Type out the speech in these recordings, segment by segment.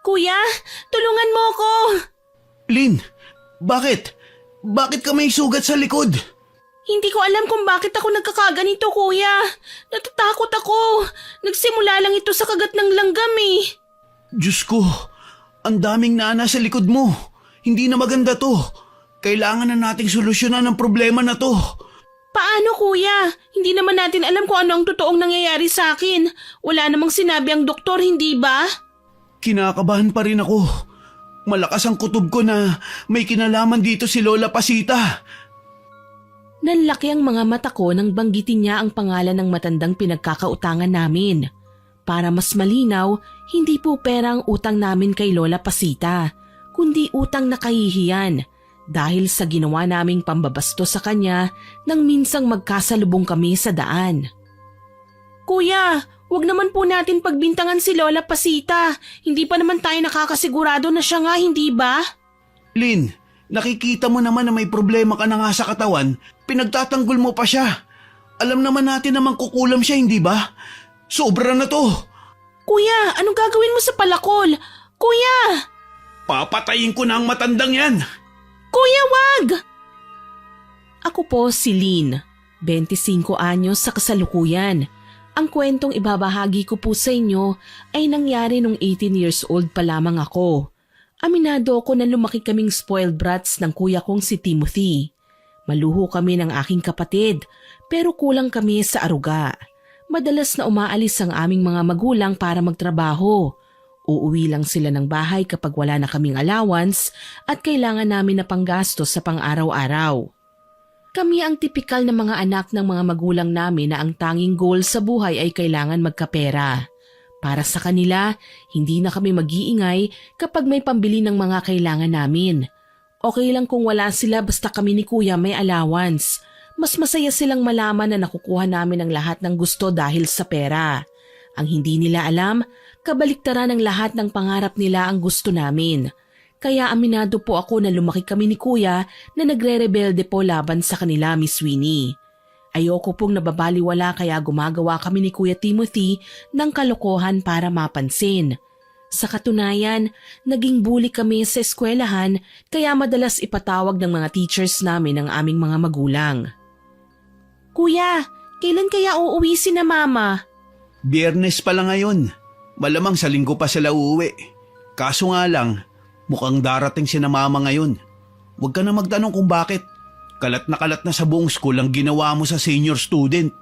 Kuya, tulungan mo ko! Lynn, bakit? Bakit ka may sugat sa likod? Hindi ko alam kung bakit ako nagkakaganito, kuya. Natatakot ako. Nagsimula lang ito sa kagat ng langgam eh. Diyos ko, ang daming nana sa likod mo. Hindi na maganda to. Kailangan na nating solusyonan ang problema na to. Paano, kuya? Hindi naman natin alam kung ano ang totoong nangyayari sa akin. Wala namang sinabi ang doktor, hindi ba? Kinakabahan pa rin ako. Malakas ang kutob ko na may kinalaman dito si Lola Pasita. Nanlaki ang mga mata ko nang banggitin niya ang pangalan ng matandang pinagkakautangan namin. Para mas malinaw, hindi po pera ang utang namin kay Lola Pasita, kundi utang na kahihiyan dahil sa ginawa naming pambabasto sa kanya nang minsang magkasalubong kami sa daan. Kuya, wag naman po natin pagbintangan si Lola Pasita. Hindi pa naman tayo nakakasigurado na siya nga, hindi ba? Lynn, nakikita mo naman na may problema ka na nga sa katawan, pinagtatanggol mo pa siya. Alam naman natin namang kukulam siya, hindi ba? Sobra na to. Kuya, anong gagawin mo sa palakol? Kuya! Papatayin ko na ang matandang yan. Kuya, wag! Ako po si Lynn, 25 anyos sa kasalukuyan. Ang kwentong ibabahagi ko po sa inyo ay nangyari nung 18 years old pa lamang ako. Aminado ako na lumaki kaming spoiled brats ng kuya kong si Timothy. Maluho kami ng aking kapatid, pero kulang kami sa aruga. Madalas na umaalis ang aming mga magulang para magtrabaho. Uuwi lang sila ng bahay kapag wala na kaming allowance at kailangan namin na panggastos sa pang-araw-araw. Kami ang tipikal na mga anak ng mga magulang namin na ang tanging goal sa buhay ay kailangan magkapera. Para sa kanila, hindi na kami mag-iingay kapag may pambili ng mga kailangan namin. Okay lang kung wala sila basta kami ni kuya may allowance. Mas masaya silang malaman na nakukuha namin ang lahat ng gusto dahil sa pera. Ang hindi nila alam, kabaliktaran ng lahat ng pangarap nila ang gusto namin. Kaya aminado po ako na lumaki kami ni kuya na nagre-rebelde po laban sa kanila, Miss Winnie. Ayoko pong nababaliwala kaya gumagawa kami ni Kuya Timothy ng kalokohan para mapansin. Sa katunayan, naging bully kami sa eskwelahan kaya madalas ipatawag ng mga teachers namin ang aming mga magulang. Kuya, kailan kaya uuwi si na mama? Biyernes pa lang ngayon. Malamang sa linggo pa sila uuwi. Kaso nga lang, mukhang darating si na mama ngayon. Huwag ka na magtanong kung bakit. Kalat na sa buong school ang ginawa mo sa senior student.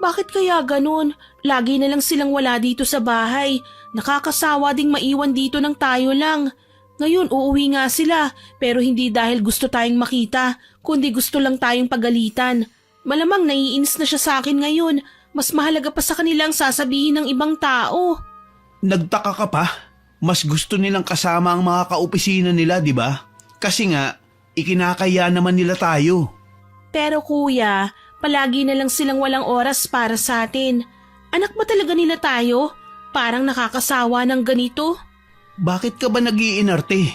Bakit kaya ganun? Lagi na lang silang wala dito sa bahay. Nakakasawa ding maiwan dito ng tayo lang. Ngayon uuwi nga sila pero hindi dahil gusto tayong makita, kundi gusto lang tayong pagalitan. Malamang naiinis na siya sa akin ngayon. Mas mahalaga pa sa kanilang sasabihin ng ibang tao. Nagtaka ka pa? Mas gusto nilang kasama ang mga kaopisina nila, di ba? Kasi nga, ikinakaya naman nila tayo. Pero kuya, palagi na lang silang walang oras para sa atin. Anak ba talaga nila tayo? Parang nakakasawa ng ganito. Bakit ka ba nag-iinarte?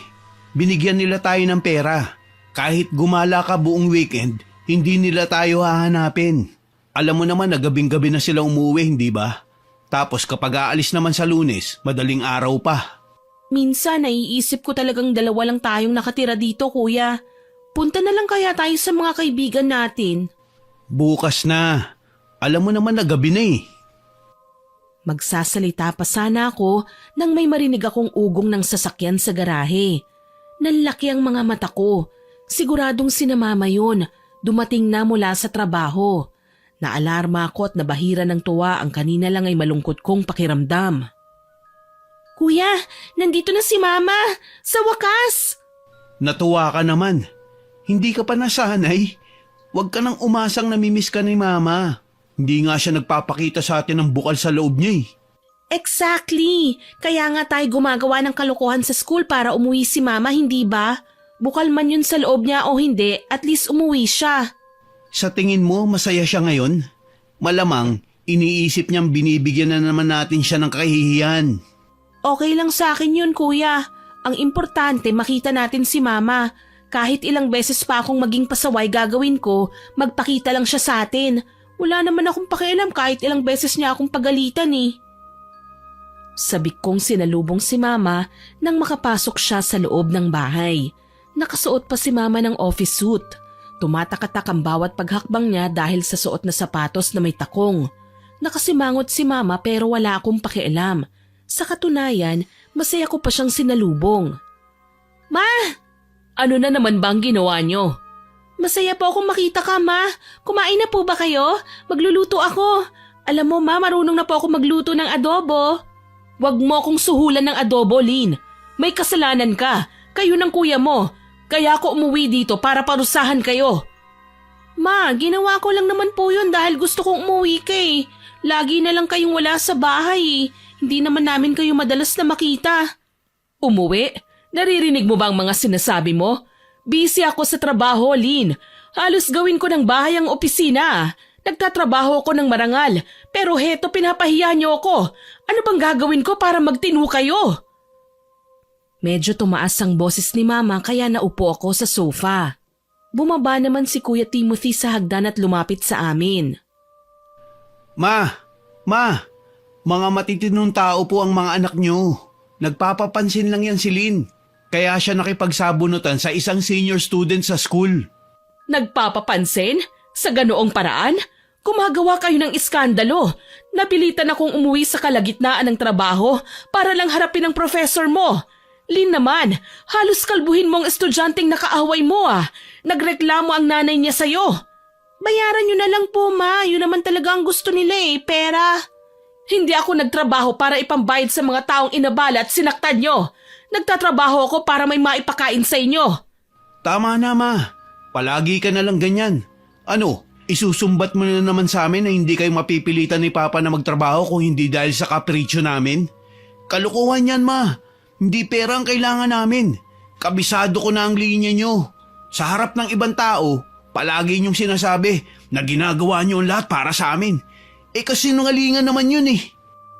Binigyan nila tayo ng pera. Kahit gumala ka buong weekend, hindi nila tayo hahanapin. Alam mo naman na gabing-gabi na sila umuwi, hindi ba? Tapos kapag aalis naman sa Lunes, madaling araw pa. Minsan naiisip ko talagang dalawa lang tayong nakatira dito, kuya. Punta na lang kaya tayo sa mga kaibigan natin. Bukas na. Alam mo naman na gabi na eh. Magsasalita pa sana ako nang may marinig akong ugong ng sasakyan sa garahe. Nanlaki ang mga mata ko. Siguradong sinamama yun. Dumating na mula sa trabaho. Naalarma ako at nabahira ng tuwa ang kanina lang ay malungkot kong pakiramdam. Kuya, nandito na si Mama! Sa wakas! Natuwa ka naman. Hindi ka pa nasanay. Huwag ka nang umasang namimiss ka ni Mama. Hindi nga siya nagpapakita sa atin ng bukal sa loob niya eh. Exactly! Kaya nga tayo gumagawa ng kalokohan sa school para umuwi si Mama, hindi ba? Bukal man yun sa loob niya o hindi, at least umuwi siya. Sa tingin mo, masaya siya ngayon? Malamang, iniisip niyang binibigyan na naman natin siya ng kahihiyan. Okay lang sa akin yun, kuya. Ang importante, makita natin si Mama. Kahit ilang beses pa akong maging pasaway gagawin ko, magpakita lang siya sa atin. Wala naman akong pakialam kahit ilang beses niya akong pagalitan eh. Sabik kong sinalubong si Mama nang makapasok siya sa loob ng bahay. Nakasuot pa si Mama ng office suit. Tumatakatak ang bawat paghakbang niya dahil sa suot na sapatos na may takong. Nakasimangot si Mama pero wala akong pakialam. Sa katunayan, masaya ko pa siyang sinalubong. Ma! Ano na naman bang ginawa niyo? Masaya po akong makita ka, Ma. Kumain na po ba kayo? Magluluto ako. Alam mo, Ma, marunong na po ako magluto ng adobo. Huwag mo akong suhulan ng adobo, Lynn. May kasalanan ka. Kayo ng kuya mo. Kaya ako umuwi dito para parusahan kayo. Ma, ginawa ko lang naman po yun dahil gusto kong umuwi ka eh. Lagi na lang kayong wala sa bahay eh. Hindi naman namin kayo madalas na makita. Umuwi? Naririnig mo ba ang mga sinasabi mo? Busy ako sa trabaho, Lynn. Halos gawin ko ng bahay ang opisina. Nagtatrabaho ako ng marangal, pero heto pinapahiya niyo ako. Ano bang gagawin ko para magtinu kayo? Medyo tumaas ang boses ni Mama kaya naupo ako sa sofa. Bumaba naman si Kuya Timothy sa hagdan at lumapit sa amin. Ma! Mga matitinong tao po ang mga anak niyo. Nagpapapansin lang yan si Lynn. Kaya siya nakipagsabunutan sa isang senior student sa school. Nagpapapansin? Sa ganoong paraan? Gumagawa kayo ng iskandalo. Napilitan akong umuwi sa kalagitnaan ng trabaho para lang harapin ang professor mo. Lynn naman, halos kalbuhin mo ang estudyanteng nakaaway mo ah. Nagreklamo ang nanay niya sa'yo. Bayaran niyo na lang po, Ma. Yun naman talaga ang gusto nila eh, pera. Hindi ako nagtrabaho para ipambayad sa mga taong inabala at sinaktan niyo. Nagtatrabaho ako para may maipakain sa inyo. Tama na, Ma. Palagi ka na lang ganyan. Ano, isusumbat mo na naman sa amin na hindi kayo mapipilitan ni Papa na magtrabaho kung hindi dahil sa kapritsyo namin? Kalukuhan yan, Ma. Hindi pera ang kailangan namin. Kabisado ko na ang linya nyo. Sa harap ng ibang tao, palagi nyong sinasabi na ginagawa nyo ang lahat para sa amin. Kasinungalingan naman yun eh.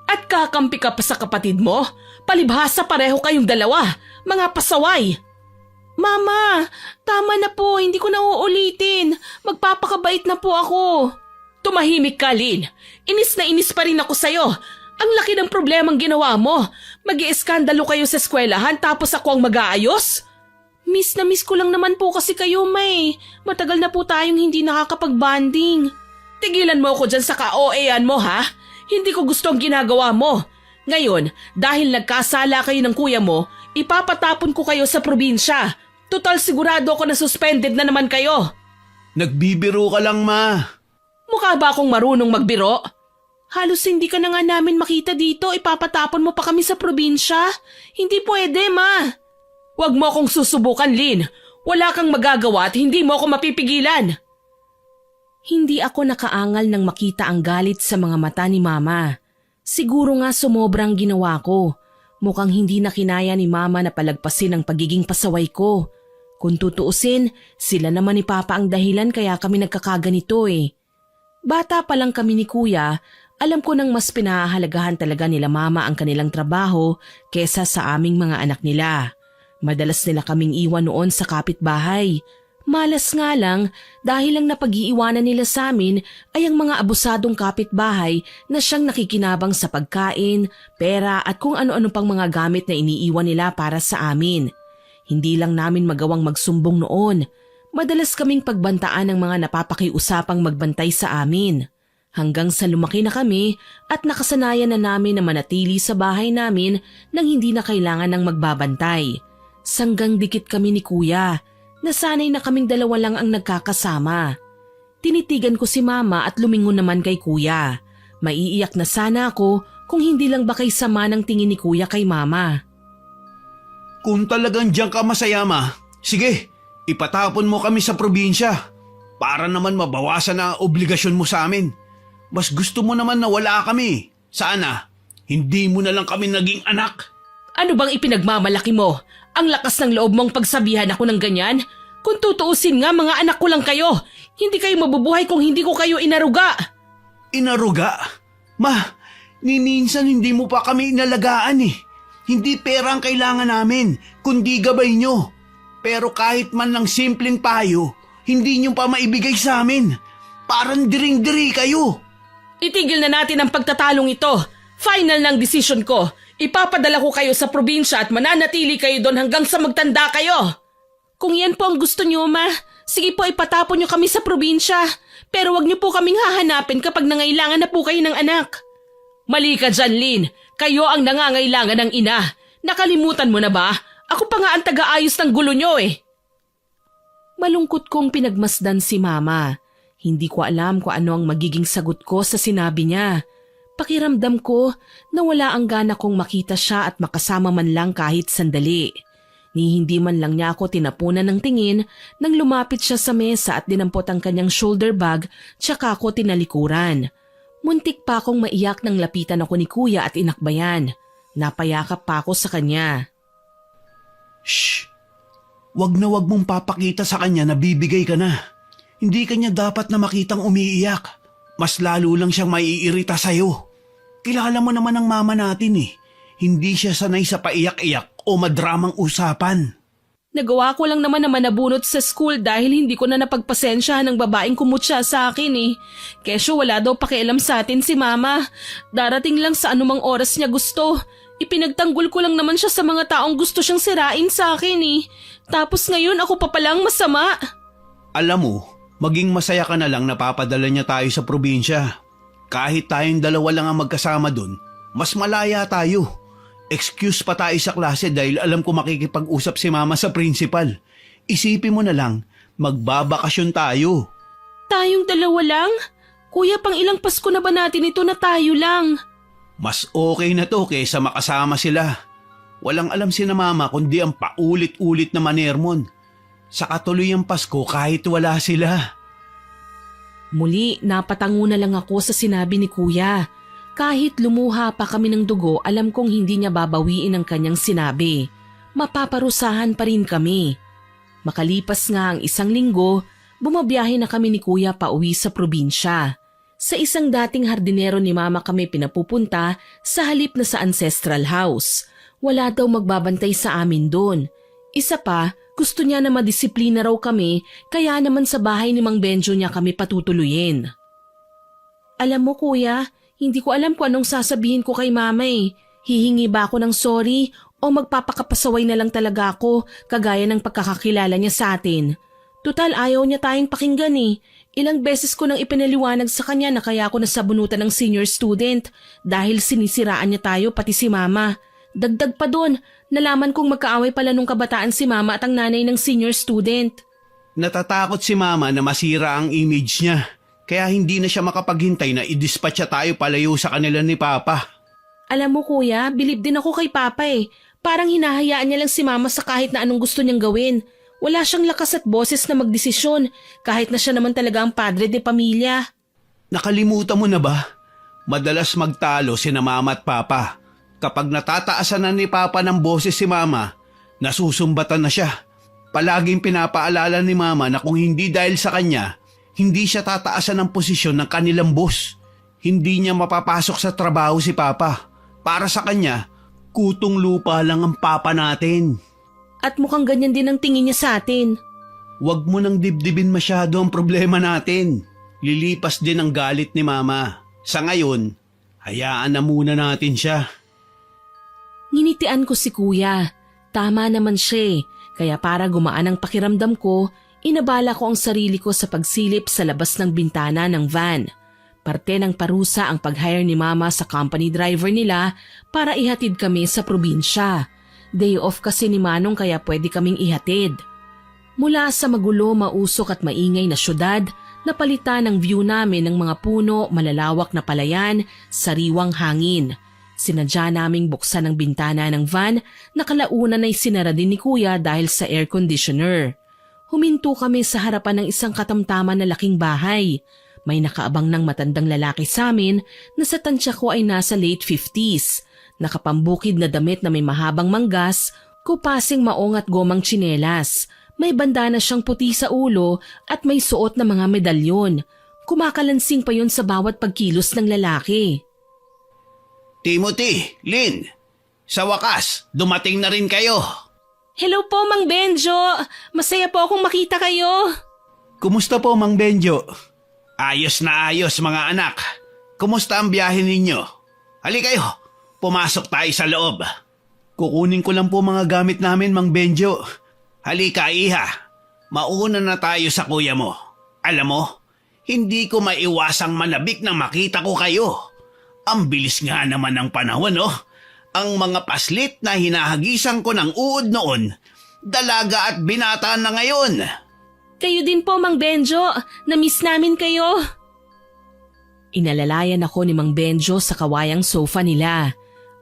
At kakampi ka pa sa kapatid mo? Palibhasa pareho kayong dalawa, mga pasaway. Mama, tama na po, hindi ko na uulitin. Magpapakabait na po ako. Tumahimik ka, Lynn. Inis na inis pa rin ako sa'yo. Ang laki ng problemang ginawa mo. Mag-ieskandalo kayo sa eskwelahan tapos ako ang mag-aayos? Miss na miss ko lang naman po kasi kayo, May. Matagal na po tayong hindi nakakapag-banding. Tigilan mo ako dyan sa ka-OA-an mo, ha? Hindi ko gusto ang ginagawa mo. Ngayon, dahil nagkasala kayo ng kuya mo, ipapatapon ko kayo sa probinsya. Total sigurado ako na suspended na naman kayo. Nagbibiro ka lang, Ma. Mukha ba akong marunong magbiro? Halos hindi ka na nga namin makita dito, ipapatapon mo pa kami sa probinsya. Hindi pwede, Ma. Huwag mo akong susubukan, Lynn. Wala kang magagawa at hindi mo ako mapipigilan. Hindi ako nakaangal nang makita ang galit sa mga mata ni Mama. Siguro nga sumobrang ginawa ko. Mukhang hindi na kinaya ni Mama na palagpasin ang pagiging pasaway ko. Kung tutuusin, sila naman ni Papa ang dahilan kaya kami nagkakaganito eh. Bata pa lang kami ni Kuya, alam ko nang mas pinahahalagahan talaga nila Mama ang kanilang trabaho kesa sa aming mga anak nila. Madalas nila kaming iwan noon sa kapitbahay. Malas nga lang dahil ang napag-iiwanan nila sa amin ay ang mga abusadong kapitbahay na siyang nakikinabang sa pagkain, pera at kung ano-ano pang mga gamit na iniiwan nila para sa amin. Hindi lang namin magawang magsumbong noon. Madalas kaming pagbantaan ng mga napapakiusapang magbantay sa amin. Hanggang sa lumaki na kami at nakasanayan na namin na manatili sa bahay namin nang hindi na kailangan ng magbabantay. Sanggang dikit kami ni Kuya. Nasanay na kaming dalawa lang ang nagkakasama. Tinitigan ko si Mama at lumingon naman kay Kuya. Maiiyak na sana ako kung hindi lang ba kay sama ng tingin ni Kuya kay Mama. Kung talagang diyan ka masaya, Ma, sige, ipatapon mo kami sa probinsya. Para naman mabawasan na obligasyon mo sa amin. Mas gusto mo naman na wala kami. Sana, hindi mo na lang kami naging anak. Ano bang ipinagmamalaki mo? Ang lakas ng loob mong pagsabihan ako ng ganyan? Kung tutuusin nga, mga anak ko lang kayo. Hindi kayo mabubuhay kung hindi ko kayo inaruga. Inaruga? Ma, minsan hindi mo pa kami inalagaan eh. Hindi pera ang kailangan namin, kundi gabay nyo. Pero kahit man lang simpleng payo, hindi nyo pa maibigay sa amin. Parang diring-diri kayo. Itigil na natin ang pagtatalong ito. Final ng desisyon ko. Ipapadala ko kayo sa probinsya at mananatili kayo doon hanggang sa magtanda kayo. Kung yan po ang gusto niyo, Ma, sige po ipatapon niyo kami sa probinsya. Pero wag niyo po kaming hahanapin kapag nangailangan na po kayo ng anak. Mali ka dyan, Lynn. Kayo ang nangangailangan ng ina. Nakalimutan mo na ba? Ako pa nga ang taga-ayos ng gulo niyo eh. Malungkot kong pinagmasdan si Mama. Hindi ko alam kung ano ang magiging sagot ko sa sinabi niya. Pakiramdam ko na wala ang gana kong makita siya at makasama man lang kahit sandali. Ni hindi man lang niya ako tinapunan ng tingin nang lumapit siya sa mesa at dinampot ang kanyang shoulder bag tsaka ako tinalikuran. Muntik pa akong maiyak nang lapitan ako ni Kuya at inakbayan. Napayakap pa ako sa kanya. Shh! Wag na wag mong papakita sa kanya na bibigay ka na. Hindi kanya dapat na makitang umiiyak. Mas lalo lang siyang maiirita sa'yo. Kilala mo naman ang mama natin eh. Hindi siya sanay sa paiyak-iyak o madramang usapan. Nagawa ko lang naman na manabunot sa school dahil hindi ko na napagpasensyahan ng babaeng kumutya sa akin eh. Kesyo wala daw pakialam sa atin si Mama. Darating lang sa anumang oras niya gusto. Ipinagtanggol ko lang naman siya sa mga taong gusto siyang sirain sa akin eh. Tapos ngayon ako pa palang masama. Alam mo, maging masaya ka na lang na papadala niya tayo sa probinsya. Kahit tayong dalawa lang ang magkasama dun, mas malaya tayo. Excuse pa tayo sa klase dahil alam ko makikipag-usap si Mama sa principal. Isipin mo na lang, magbabakasyon tayo. Tayong dalawa lang? Kuya, pang ilang Pasko na ba natin ito na tayo lang? Mas okay na to kaysa makasama sila. Walang alam si na Mama kundi ang paulit-ulit na manermon. Sa katuloy ang Pasko kahit wala sila. Muli, napatango na lang ako sa sinabi ni Kuya. Kahit lumuha pa kami ng dugo, alam kong hindi niya babawiin ang kanyang sinabi. Mapaparusahan pa rin kami. Makalipas nga ang 1 linggo, bumabiyahe na kami ni Kuya pauwi sa probinsya. Sa isang dating hardinero ni Mama kami pinapupunta sa halip na sa ancestral house. Wala daw magbabantay sa amin doon. Isa pa, gusto niya na madisiplina raw kami kaya naman sa bahay ni Mang Benjo niya kami patutuluyin. Alam mo Kuya, hindi ko alam kung anong sasabihin ko kay Mama eh. Hihingi ba ako ng sorry o magpapakapasaway na lang talaga ako kagaya ng pagkakakilala niya sa atin? Tutal ayaw niya tayong pakinggan eh. Ilang beses ko nang ipinaliwanag sa kanya na kaya ako nasabunutan ng senior student dahil sinisiraan niya tayo pati si Mama. Dagdag pa doon, nalaman kong magkaaway pala nung kabataan si Mama at ang nanay ng senior student. Natatakot si Mama na masira ang image niya. Kaya hindi na siya makapaghintay na i-dispatcha tayo palayo sa kanila ni Papa. Alam mo Kuya, bilib din ako kay Papa eh. Parang hinahayaan niya lang si Mama sa kahit na anong gusto niyang gawin. Wala siyang lakas at boses na magdesisyon kahit na siya naman talaga ang padre de pamilya. Nakalimutan mo na ba? Madalas magtalo sina Mama at Papa. Kapag natataasan na ni Papa ng boses si Mama, nasusumbatan na siya. Palaging pinapaalala ni Mama na kung hindi dahil sa kanya, hindi siya tataasan ng posisyon ng kanilang boss. Hindi niya mapapasok sa trabaho si Papa. Para sa kanya, kutong lupa lang ang Papa natin. At mukhang ganyan din ang tingin niya sa atin. Huwag mo nang dibdibin masyado ang problema natin. Lilipas din ang galit ni Mama. Sa ngayon, hayaan na muna natin siya. Nginitian ko si Kuya. Tama naman siya eh. Kaya para gumaan ang pakiramdam ko, inabala ko ang sarili ko sa pagsilip sa labas ng bintana ng van. Parte ng parusa ang pag-hire ni Mama sa company driver nila para ihatid kami sa probinsya. Day off kasi ni Manong kaya pwede kaming ihatid. Mula sa magulo, mausok at maingay na syudad, napalitan ang view namin ng mga puno, malalawak na palayan, sariwang hangin. Sinadya naming buksan ang bintana ng van na kalaunan ay sinara din ni Kuya dahil sa air conditioner. Huminto kami sa harapan ng isang katamtaman na laking bahay. May nakaabang ng matandang lalaki sa amin na sa tansya ko ay nasa late 50s. Nakapambukid na damit na may mahabang manggas, kupasing maong at gomang tsinelas. May bandana siyang puti sa ulo at may suot na mga medalyon. Kumakalansing pa yun sa bawat pagkilos ng lalaki. Timothy, Lynn, sa wakas, dumating na rin kayo. Hello po, Mang Benjo. Masaya po akong makita kayo. Kumusta po, Mang Benjo? Ayos na ayos, mga anak. Kumusta ang biyahe ninyo? Hali kayo, pumasok tayo sa loob. Kukunin ko lang po mga gamit namin, Mang Benjo. Halika, Iha. Mauna na tayo sa kuya mo. Alam mo, hindi ko maiwasang manabik nang makita ko kayo. Ang bilis nga naman ng panahon, no? Ang mga paslit na hinahagisan ko ng uod noon, dalaga at binata na ngayon. Kayo din po, Mang Benjo. Na-miss namin kayo. Inalalayan ako ni Mang Benjo sa kawayang sofa nila.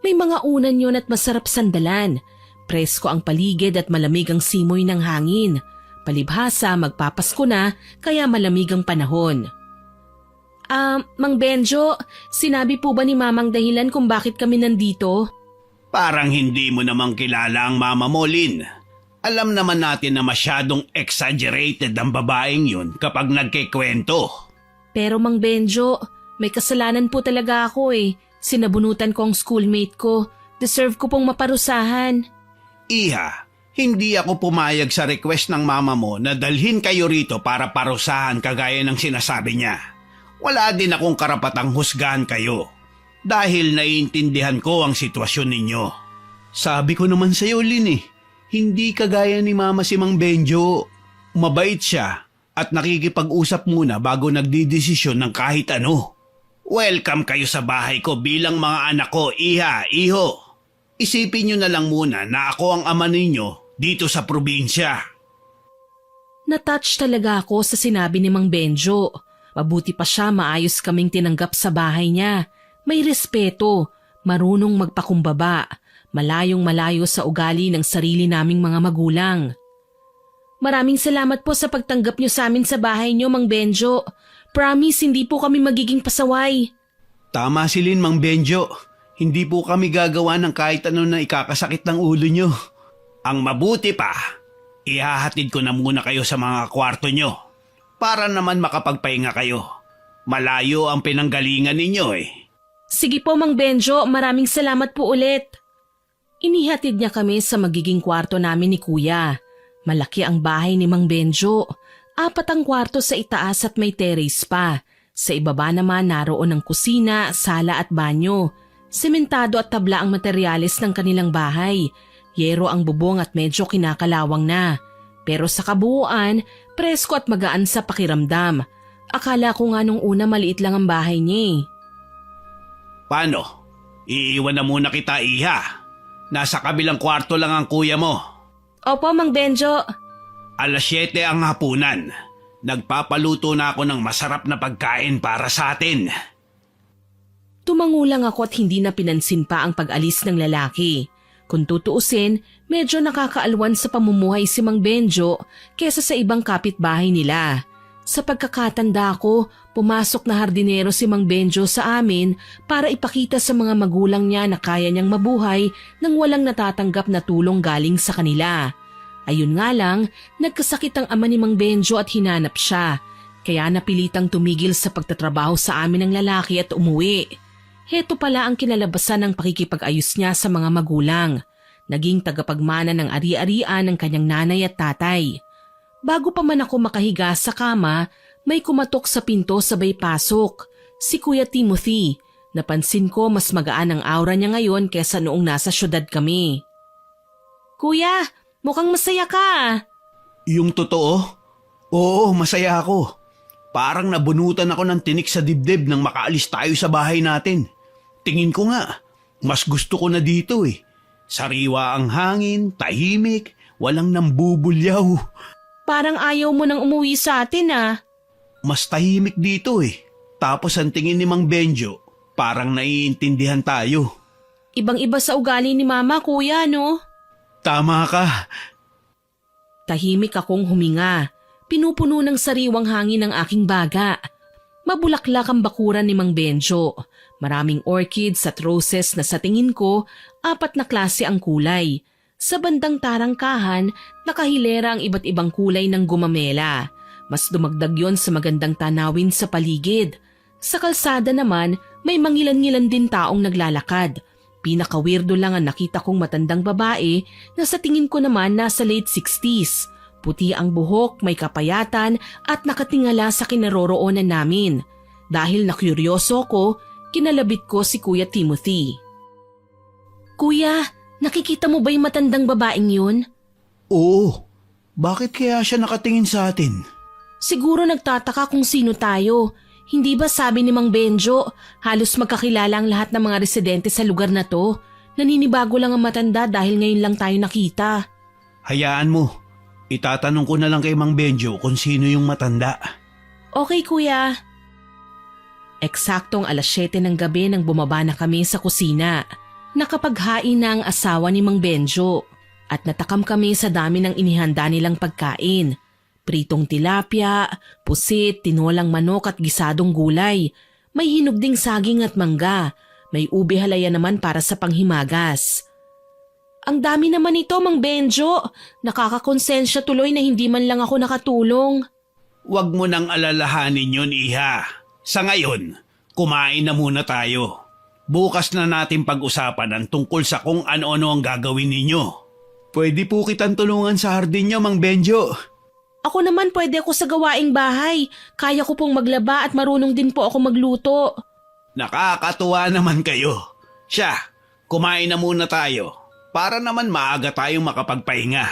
May mga unan yun at masarap sandalan. Presko ang paligid at malamig ang simoy ng hangin. Palibhasa, magpapasko na, kaya malamig ang panahon. Mang Benjo, sinabi po ba ni Mamang dahilan kung bakit kami nandito? Parang hindi mo namang kilala ang mama mo, Lin. Alam naman natin na masyadong exaggerated ang babaeng yun kapag nagkikwento. Pero Mang Benjo, may kasalanan po talaga ako eh. Sinabunutan ko ang schoolmate ko. Deserve ko pong maparusahan. Iha, hindi ako pumayag sa request ng mama mo na dalhin kayo rito para parusahan kagaya ng sinasabi niya. Wala din akong karapatang husgahan kayo dahil naiintindihan ko ang sitwasyon ninyo. Sabi ko naman sa iyo, Lin, hindi kagaya ni Mama si Mang Benjo. Mabait siya at nakikipag-usap muna bago nagdidesisyon ng kahit ano. Welcome kayo sa bahay ko bilang mga anak ko, Iha, Iho. Isipin niyo na lang muna na ako ang ama ninyo dito sa probinsya. Natouch talaga ako sa sinabi ni Mang Benjo. Mabuti pa siya maayos kaming tinanggap sa bahay niya. May respeto, marunong magpakumbaba, malayong malayo sa ugali ng sarili naming mga magulang. Maraming salamat po sa pagtanggap niyo sa amin sa bahay niyo, Mang Benjo. Promise, hindi po kami magiging pasaway. Tama si Lin, Mang Benjo. Hindi po kami gagawa ng kahit ano na ikakasakit ng ulo niyo. Ang mabuti pa, ihahatid ko na muna kayo sa mga kwarto niyo para naman makapagpahinga kayo. Malayo ang pinanggalingan ninyo eh. Sige po, Mang Benjo, maraming salamat po ulit. Inihatid niya kami sa magiging kwarto namin ni Kuya. Malaki ang bahay ni Mang Benjo. 4 ang kwarto sa itaas at may terrace pa. Sa ibaba naman naroon ang kusina, sala at banyo. Sementado at tabla ang materyales ng kanilang bahay. Yero ang bubong at medyo kinakalawang na. Pero sa kabuuan, presko at magaan sa pakiramdam. Akala ko nga nung una maliit lang ang bahay niya eh. Paano? Iiwan na muna kita, Iha. Nasa kabilang kwarto lang ang kuya mo. Opo, Mang Benjo. 7:00 ang hapunan. Nagpapaluto na ako ng masarap na pagkain para sa atin. Tumangulang ako at hindi na pinansin pa ang pag-alis ng lalaki. Kung tutuusin, medyo nakakaalwan sa pamumuhay si Mang Benjo kesa sa ibang kapitbahay nila. Sa pagkakatanda ko, pumasok na hardinero si Mang Benjo sa amin para ipakita sa mga magulang niya na kaya niyang mabuhay nang walang natatanggap na tulong galing sa kanila. Ayun nga lang, nagkasakit ang ama ni Mang Benjo at hinanap siya, kaya napilitang tumigil sa pagtatrabaho sa amin ng lalaki at umuwi. Heto pala ang kinalabasan ng pakikipag-ayos niya sa mga magulang. Naging tagapagmana ng ari-arian ng kanyang nanay at tatay. Bago pa man ako makahiga sa kama, may kumatok sa pinto sabay pasok. Si Kuya Timothy. Napansin ko mas magaan ang aura niya ngayon kesa noong nasa syudad kami. Kuya, mukhang masaya ka. Yung totoo? Oo, masaya ako. Parang nabunutan ako ng tinik sa dibdib nang makaalis tayo sa bahay natin. Tingin ko nga, mas gusto ko na dito eh. Sariwa ang hangin, tahimik, walang nambubulyaw. Parang ayaw mo nang umuwi sa atin ah. Mas tahimik dito eh. Tapos ang tingin ni Mang Benjo, parang naiintindihan tayo. Ibang-iba sa ugali ni Mama, Kuya, no? Tama ka. Tahimik akong huminga. Pinupuno ng sariwang hangin ang aking baga. Mabulaklak ang bakuran ni Mang Benjo. Maraming orchids at roses na sa tingin ko, 4 na klase ang kulay. Sa bandang tarangkahan, nakahilera ang iba't ibang kulay ng gumamela. Mas dumagdag yon sa magandang tanawin sa paligid. Sa kalsada naman, may mangilan-ngilan din taong naglalakad. Pinaka-weirdo lang ang nakita kong matandang babae na sa tingin ko naman nasa late 60s. Puti ang buhok, may kapayatan at nakatingala sa kinaroroonan namin. Dahil nakuryoso ko, Kinalabit ko si Kuya Timothy. Kuya, nakikita mo ba yung matandang babaeng yun? Oo, bakit kaya siya nakatingin sa atin? Siguro nagtataka kung sino tayo. Hindi ba sabi ni Mang Benjo, halos magkakilala ang lahat ng mga residente sa lugar na to? Naninibago lang ang matanda dahil ngayon lang tayo nakita. Hayaan mo, itatanong ko na lang kay Mang Benjo kung sino yung matanda. Okay, kuya. Eksaktong 7:00 ng gabi nang bumaba na kami sa kusina. Nakapaghain na ang asawa ni Mang Benjo at natakam kami sa dami ng inihanda nilang pagkain. Pritong tilapia, pusit, tinolang manok at gisadong gulay. May hinog ding saging at mangga. May ube halaya naman para sa panghimagas. Ang dami naman ito, Mang Benjo. Nakakakonsensya tuloy na hindi man lang ako nakatulong. Huwag mo nang alalahanin yun, Iha. Sa ngayon, kumain na muna tayo. Bukas na natin pag-usapan ang tungkol sa kung ano-ano ang gagawin ninyo. Pwede po kitang tulungan sa hardin niyo, Mang Benjo. Ako naman pwede ako sa gawaing bahay. Kaya ko pong maglaba at marunong din po ako magluto. Nakakatuwa naman kayo. Siya, kumain na muna tayo para naman maaga tayong makapagpahinga.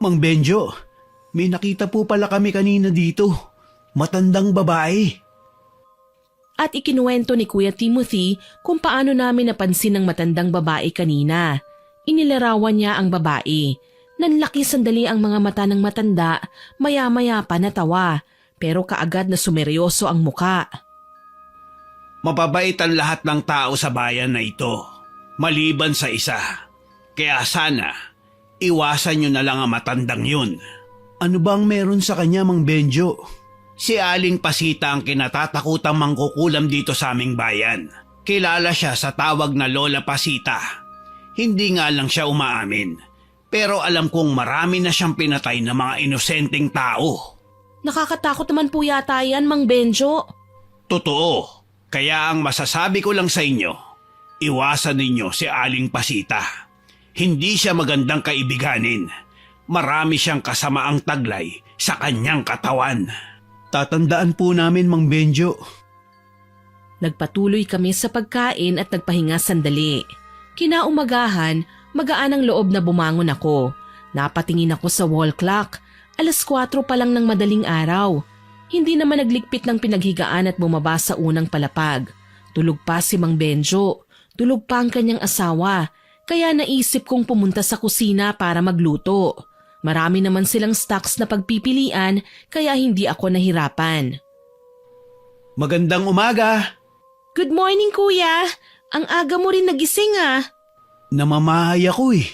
Mang Benjo, may nakita po pala kami kanina dito. Matandang babae. At ikinuwento ni Kuya Timothy kung paano namin napansin ang matandang babae kanina. Inilarawan niya ang babae. Nanlaki sandali ang mga mata ng matanda, maya-maya pa natawa, pero kaagad na sumeryoso ang muka. Mababait ang lahat ng tao sa bayan na ito, maliban sa isa. Kaya sana, iwasan nyo na lang ang matandang yun. Ano bang meron sa kanya, Mang Benjo? Si Aling Pasita ang kinatatakutang mangkukulam dito sa aming bayan. Kilala siya sa tawag na Lola Pasita. Hindi nga lang siya umaamin. Pero alam kong marami na siyang pinatay na mga inosenteng tao. Nakakatakot naman po yata yan, Mang Benjo. Totoo. Kaya ang masasabi ko lang sa inyo, iwasan ninyo si Aling Pasita. Hindi siya magandang kaibiganin. Marami siyang kasamaang taglay sa kanyang katawan. Tatandaan po namin, Mang Benjo. Nagpatuloy kami sa pagkain at nagpahinga sandali. Kinaumagahan, magaan ang loob na bumangon ako. Napatingin ako sa wall clock. 4:00 pa lang ng madaling araw. Hindi naman naglikpit ng pinaghigaan at bumaba sa unang palapag. Tulog pa si Mang Benjo. Tulog pa ang kanyang asawa. Kaya naisip kong pumunta sa kusina para magluto. Marami naman silang stocks na pagpipilian kaya hindi ako nahirapan. Magandang umaga. Good morning, kuya. Ang aga mo rin nagising ah. Namamahay ako eh.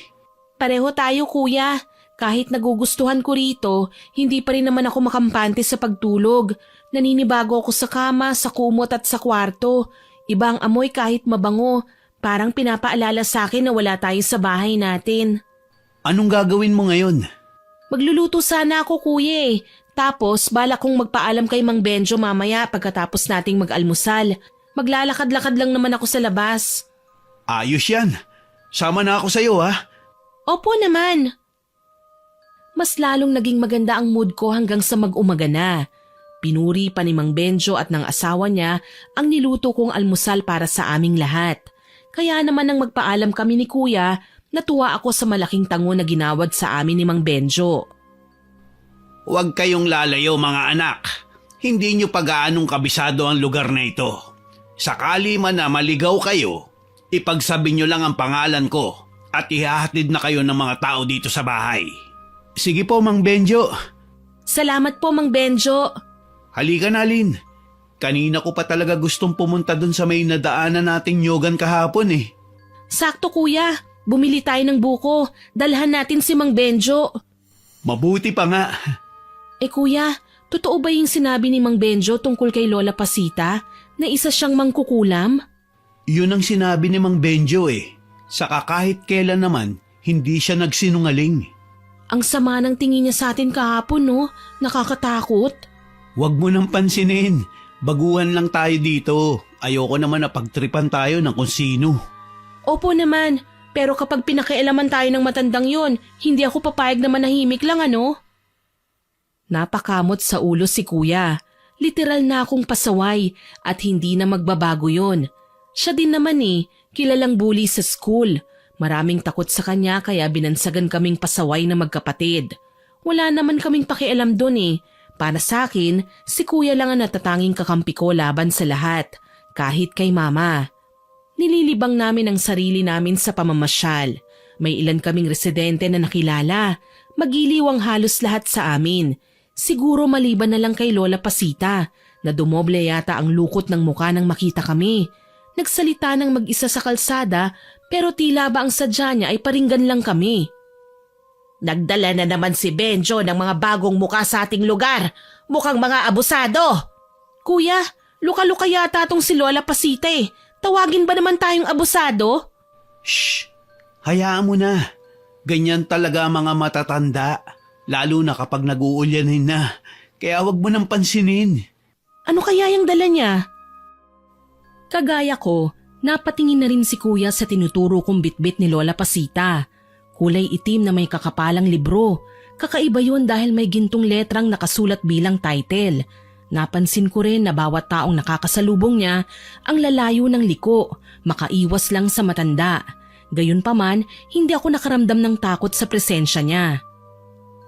Pareho tayo, kuya. Kahit nagugustuhan ko rito, hindi pa rin naman ako makampante sa pagtulog. Naninibago ako sa kama, sa kumot at sa kwarto. Ibang amoy kahit mabango. Parang pinapaalala sa akin na wala tayo sa bahay natin. Anong gagawin mo ngayon? Magluluto sana ako, kuya eh. Tapos balak kong magpaalam kay Mang Benjo mamaya pagkatapos nating mag-almusal. Maglalakad-lakad lang naman ako sa labas. Ayos yan. Sama na ako sa'yo ha. Opo naman. Mas lalong naging maganda ang mood ko hanggang sa mag-umaga na. Pinuri pa ni Mang Benjo at ng asawa niya ang niluto kong almusal para sa aming lahat. Kaya naman nang magpaalam kami ni kuya, natuwa ako sa malaking tango na ginawad sa amin ni Mang Benjo. Huwag kayong lalayo mga anak. Hindi nyo pag-aanong kabisado ang lugar na ito. Sakali man na maligaw kayo, ipagsabi nyo lang ang pangalan ko at ihahatid na kayo ng mga tao dito sa bahay. Sige po, Mang Benjo. Salamat po, Mang Benjo. Halika na, Lin. Kanina ko pa talaga gustong pumunta dun sa may nadaanan nating yogan kahapon eh. Sakto, kuya. Bumili tayo ng buko. Dalhan natin si Mang Benjo. Mabuti pa nga. Kuya, totoo ba yung sinabi ni Mang Benjo tungkol kay Lola Pasita na isa siyang mangkukulam? Yun ang sinabi ni Mang Benjo eh. Saka kahit kailan naman, hindi siya nagsinungaling. Ang sama ng tingin niya sa atin kahapon, no? Nakakatakot. Huwag mo nang pansinin. Baguhan lang tayo dito. Ayoko naman na pagtripan tayo ng kung sino. Opo naman, pero kapag pinakialaman tayo ng matandang yon, hindi ako papayag na manahimik lang ano? Napakamot sa ulo si kuya. Literal na akong pasaway at hindi na magbabago yon. Siya din naman kilalang bully sa school. Maraming takot sa kanya kaya binansagan kaming pasaway na magkapatid. Wala naman kaming pakialam doon. Para sa akin, si kuya lang ang natatanging kakampi ko laban sa lahat, kahit kay mama. Nililibang namin ang sarili namin sa pamamasyal. May ilan kaming residente na nakilala. Magiliw ang halos lahat sa amin. Siguro maliban na lang kay Lola Pasita, na dumoble yata ang lukot ng mukha nang makita kami. Nagsalita ng mag-isa sa kalsada pero tila ba ang sadya niya ay paringgan lang kami. Nagdala na naman si Benjo ng mga bagong muka sa ating lugar. Mukhang mga abusado. Kuya, luka-luka yata tong si Lola Pasita. Tawagin ba naman tayong abusado? Shh! Hayaan mo na. Ganyan talaga mga matatanda. Lalo na kapag nag-uulyanin na. Kaya wag mo nang pansinin. Ano kaya yung dala niya? Kagaya ko, napatingin na rin si kuya sa tinuturo kong bitbit ni Lola Pasita. Kulay itim na may kakapalang libro. Kakaiba yun dahil may gintong letrang nakasulat bilang title. Napansin ko rin na bawat taong nakakasalubong niya ang lalayo ng liko, makaiwas lang sa matanda. Gayunpaman, hindi ako nakaramdam ng takot sa presensya niya.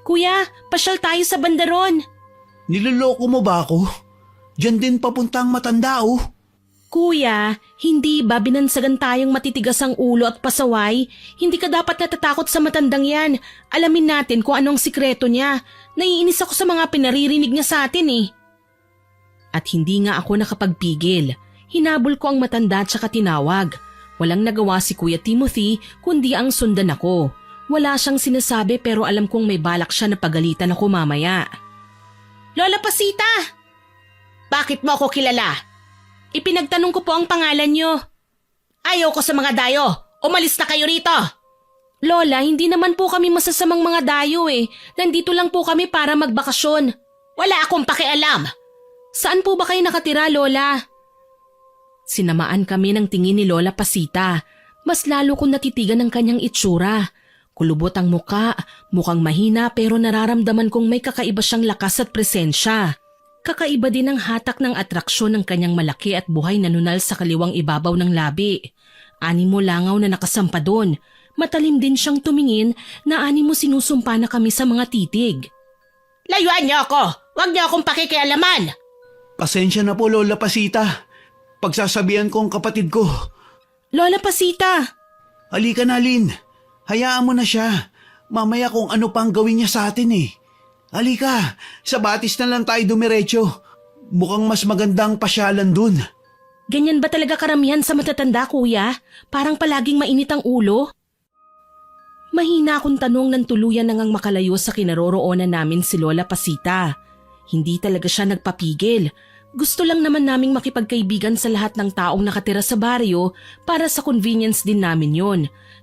Kuya, pasyal tayo sa bandaron. Niloloko mo ba ako? Diyan din papunta ang matanda oh. Kuya, hindi ba binansagan tayong matitigas ang ulo at pasaway? Hindi ka dapat natatakot sa matandang yan. Alamin natin kung anong sikreto niya. Naiinis ako sa mga pinaririnig niya sa atin At hindi nga ako nakapagpigil. Hinabol ko ang matanda at saka tinawag. Walang nagawa si Kuya Timothy kundi ang sundan ako. Wala siyang sinasabi pero alam kong may balak siya na pagalitan ako mamaya. Lola Pasita! Bakit mo ako kilala? Ipinagtanong ko po ang pangalan niyo. Ayaw ko sa mga dayo. Umalis na kayo rito. Lola, hindi naman po kami masasamang mga dayo Nandito lang po kami para magbakasyon. Wala akong pakialam. Saan po ba kayo nakatira, Lola? Sinamaan kami ng tingin ni Lola Pasita. Mas lalo kong natitigan ang kanyang itsura. Kulubot ang muka, mukhang mahina pero nararamdaman kong may kakaiba siyang lakas at presensya. Kakaiba din ang hatak ng atraksyon ng kanyang malaki at buhay na nunal sa kaliwang ibabaw ng labi. Animo langaw na nakasampa doon. Matalim din siyang tumingin na animo sinusumpa na kami sa mga titig. Layuan niyo ako! Huwag niyo akong pakikialaman! Pasensya na po Lola Pasita. Pagsasabihan ko ang kapatid ko. Lola Pasita! Halika na Lynn. Hayaan mo na siya. Mamaya kung ano pang gawin niya sa atin Halika, sa batis na lang tayo dumiretso. Mukhang mas magandang pasyalan dun. Ganyan ba talaga karamihan sa matatanda, kuya? Parang palaging mainit ang ulo? Mahina akong tanong ng tuluyan nang makalayo sa kinaroroonan namin si Lola Pasita. Hindi talaga siya nagpapigil. Gusto lang naman naming makipagkaibigan sa lahat ng taong nakatira sa baryo para sa convenience din namin yon.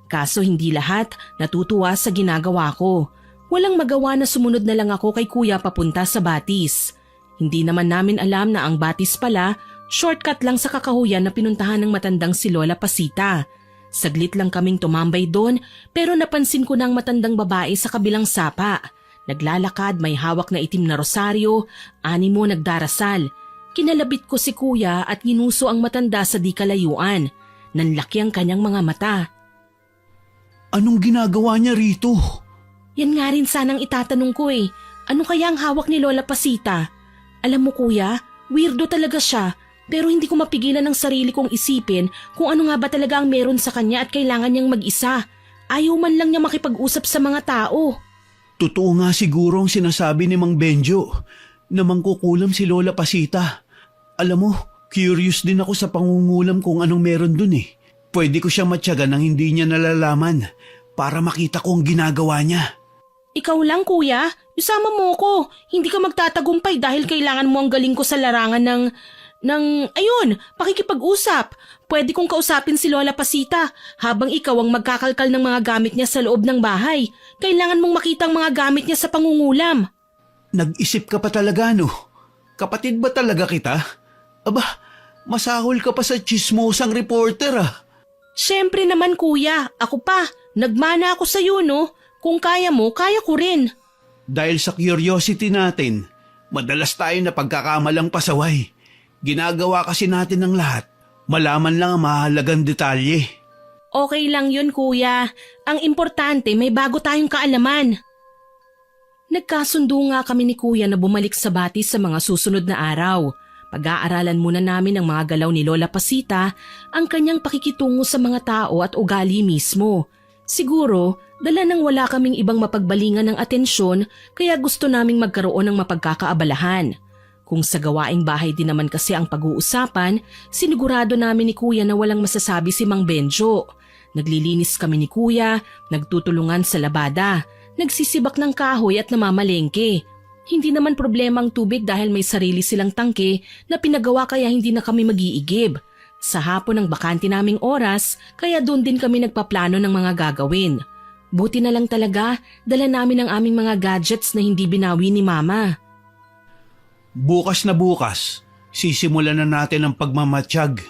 Kaso hindi lahat natutuwa sa ginagawa ko. Walang magawa na sumunod na lang ako kay kuya papunta sa batis. Hindi naman namin alam na ang batis pala, shortcut lang sa kakahuyan na pinuntahan ng matandang si Lola Pasita. Saglit lang kaming tumambay doon pero napansin ko na ang matandang babae sa kabilang sapa. Naglalakad, may hawak na itim na rosaryo, animo nagdarasal. Kinalabit ko si kuya at ginuso ang matanda sa di kalayuan. Nanlaki ang kanyang mga mata. Anong ginagawa niya rito? Yan nga rin sanang itatanong ko Ano kaya ang hawak ni Lola Pasita? Alam mo kuya, weirdo talaga siya pero hindi ko mapigilan ang sarili kong isipin kung ano nga ba talaga ang meron sa kanya at kailangan niyang mag-isa. Ayaw man lang niya makipag-usap sa mga tao. Totoo nga siguro ang sinasabi ni Mang Benjo na mangkukulam si Lola Pasita. Alam mo, curious din ako sa pangungulam kung anong meron dun Pwede ko siyang matyagan nang hindi niya nalalaman para makita ko ang ginagawa niya. Ikaw lang kuya, isama mo ko. Hindi ka magtatagumpay dahil kailangan mo ang galing ko sa larangan ayun, pakikipag-usap. Pwede kong kausapin si Lola Pasita habang ikaw ang magkakalkal ng mga gamit niya sa loob ng bahay. Kailangan mong makita ang mga gamit niya sa pangungulam. Nag-isip ka pa talaga Kapatid ba talaga kita? Aba, masahol ka pa sa chismosang reporter Siyempre naman kuya, ako pa. Nagmana ako sa iyo Kung kaya mo, kaya ko rin. Dahil sa curiosity natin, madalas tayo na pagkakamalang pasaway. Ginagawa kasi natin ng lahat Malaman lang ang mahalagang detalye. Okay lang yun, kuya. Ang importante, may bago tayong kaalaman. Nagkasundo nga kami ni kuya na bumalik sa Batis sa mga susunod na araw. Pag-aaralan muna namin ang mga galaw ni Lola Pasita, ang kanyang pakikitungo sa mga tao at ugali mismo. Siguro, dala nang wala kaming ibang mapagbalingan ng atensyon kaya gusto naming magkaroon ng mapagkakaabalahan. Kung sa gawaing bahay din naman kasi ang pag-uusapan, sinigurado namin ni kuya na walang masasabi si Mang Benjo. Naglilinis kami ni kuya, nagtutulungan sa labada, nagsisibak ng kahoy at namamalengke. Hindi naman problema ang tubig dahil may sarili silang tangke na pinagawa kaya hindi na kami mag-iigib. Sa hapon ng bakante naming oras, kaya doon din kami nagpaplano ng mga gagawin. Buti na lang talaga, dala namin ang aming mga gadgets na hindi binawi ni Mama. Bukas na bukas, sisimulan na natin ang pagmamatsyag.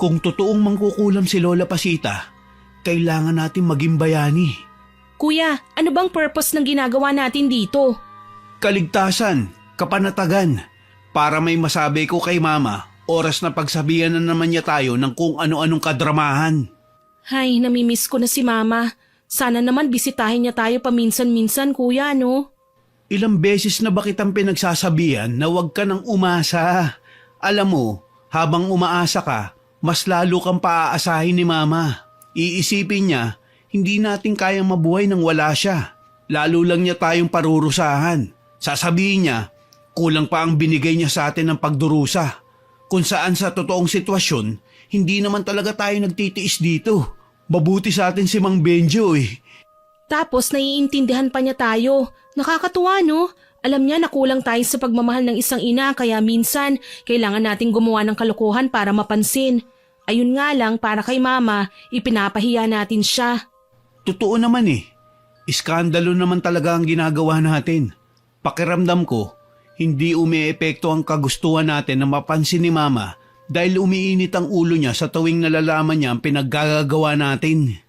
Kung totoong mangkukulam si Lola Pasita, kailangan natin maging bayani. Kuya, ano bang purpose ng ginagawa natin dito? Kaligtasan, kapanatagan, para may masabi ko kay Mama, oras na pagsabihan na naman niya tayo ng kung ano-anong kadramahan. Ay, namimiss ko na si Mama. Sana naman bisitahin niya tayo paminsan-minsan, kuya, no? Ilang beses na ba kitang pinagsasabihan na huwag ka nang umasa? Alam mo, habang umaasa ka, mas lalo kang paaasahin ni Mama. Iisipin niya, hindi natin kayang mabuhay nang wala siya. Lalo lang niya tayong parurusahan. Sasabihin niya, kulang pa ang binigay niya sa atin ng pagdurusa. Kung saan sa totoong sitwasyon, hindi naman talaga tayo nagtitiis dito. Mabuti sa atin si Mang Benjo eh. Tapos naiintindihan pa niya tayo. Nakakatuwa, no? Alam niya na kulang tayo sa pagmamahal ng isang ina kaya minsan kailangan nating gumawa ng kalokohan para mapansin. Ayun nga lang, para kay Mama, ipinapahiya natin siya. Totoo naman eh. Iskandalo naman talaga ang ginagawa natin. Pakiramdam ko, hindi umiepekto ang kagustuhan natin na mapansin ni Mama dahil umiinit ang ulo niya sa tuwing nalalaman niya ang pinaggagawa natin.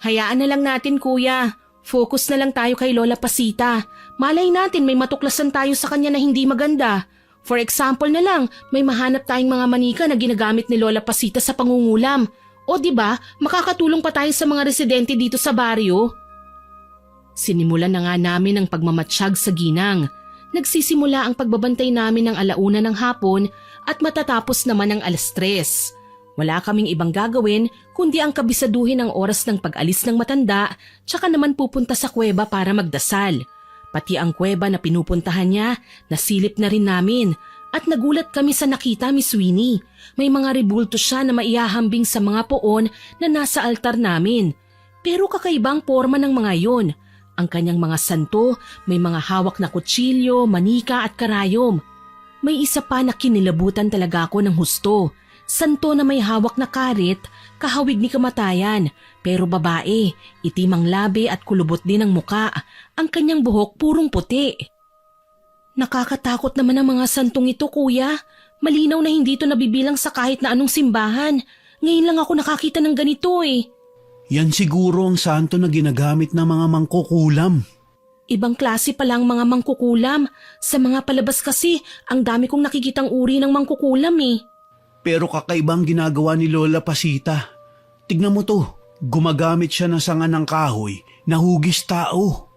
Hayaan na lang natin, kuya. Focus na lang tayo kay Lola Pasita. Malay natin may matuklasan tayo sa kanya na hindi maganda. For example na lang, may mahanap tayong mga manika na ginagamit ni Lola Pasita sa pangungulam. O di ba, makakatulong pa tayo sa mga residente dito sa baryo. Sinimulan na nga namin ang pagmamatsyag sa ginang. Nagsisimula ang pagbabantay namin ng 1:00 ng hapon at matatapos naman ng 3:00. Wala kaming ibang gagawin kundi ang kabisaduhin ang oras ng pag-alis ng matanda tsaka naman pupunta sa kuweba para magdasal. Pati ang kuweba na pinupuntahan niya, nasilip na rin namin at nagulat kami sa nakita, Miss Winnie. May mga rebulto siya na maihahambing sa mga poon na nasa altar namin. Pero kakaibang forma ng mga yon. Ang kanyang mga santo, may mga hawak na kutsilyo, manika at karayom. May isa pa na kinilabutan talaga ako ng husto. Santo na may hawak na karit, kahawig ni kamatayan, pero babae, itim ang labi at kulubot din ang muka. Ang kanyang buhok purong puti. Nakakatakot naman ang mga santong ito, kuya. Malinaw na hindi ito nabibilang sa kahit na anong simbahan. Ngayon lang ako nakakita ng ganito eh. Yan siguro ang santo na ginagamit ng mga mangkukulam. Ibang klase pa lang mga mangkukulam. Sa mga palabas kasi, ang dami kong nakikitang uri ng mangkukulam eh. Pero kakaibang ginagawa ni Lola Pasita. Tignan mo to, gumagamit siya ng sanga ng kahoy na hugis tao.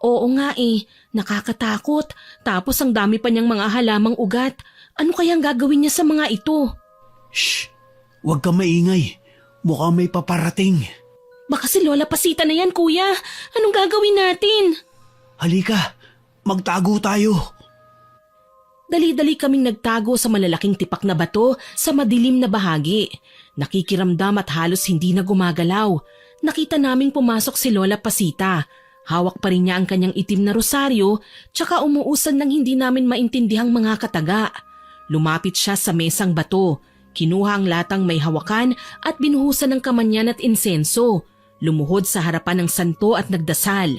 Oo nga eh, nakakatakot. Tapos ang dami pa niyang mga halamang ugat. Ano kayang gagawin niya sa mga ito? Shh! Huwag kang maingay. Mukhang may paparating. Baka si Lola Pasita na yan, kuya. Anong gagawin natin? Halika, magtago tayo. Dali-dali kaming nagtago sa malalaking tipak na bato sa madilim na bahagi. Nakikiramdam at halos hindi na gumagalaw. Nakita naming pumasok si Lola Pasita. Hawak pa rin niya ang kanyang itim na rosaryo tsaka umuusad ng hindi namin maintindihang mga kataga. Lumapit siya sa mesang bato. Kinuha ang latang may hawakan at binuhusan ng kamanyan at insenso. Lumuhod sa harapan ng santo at nagdasal.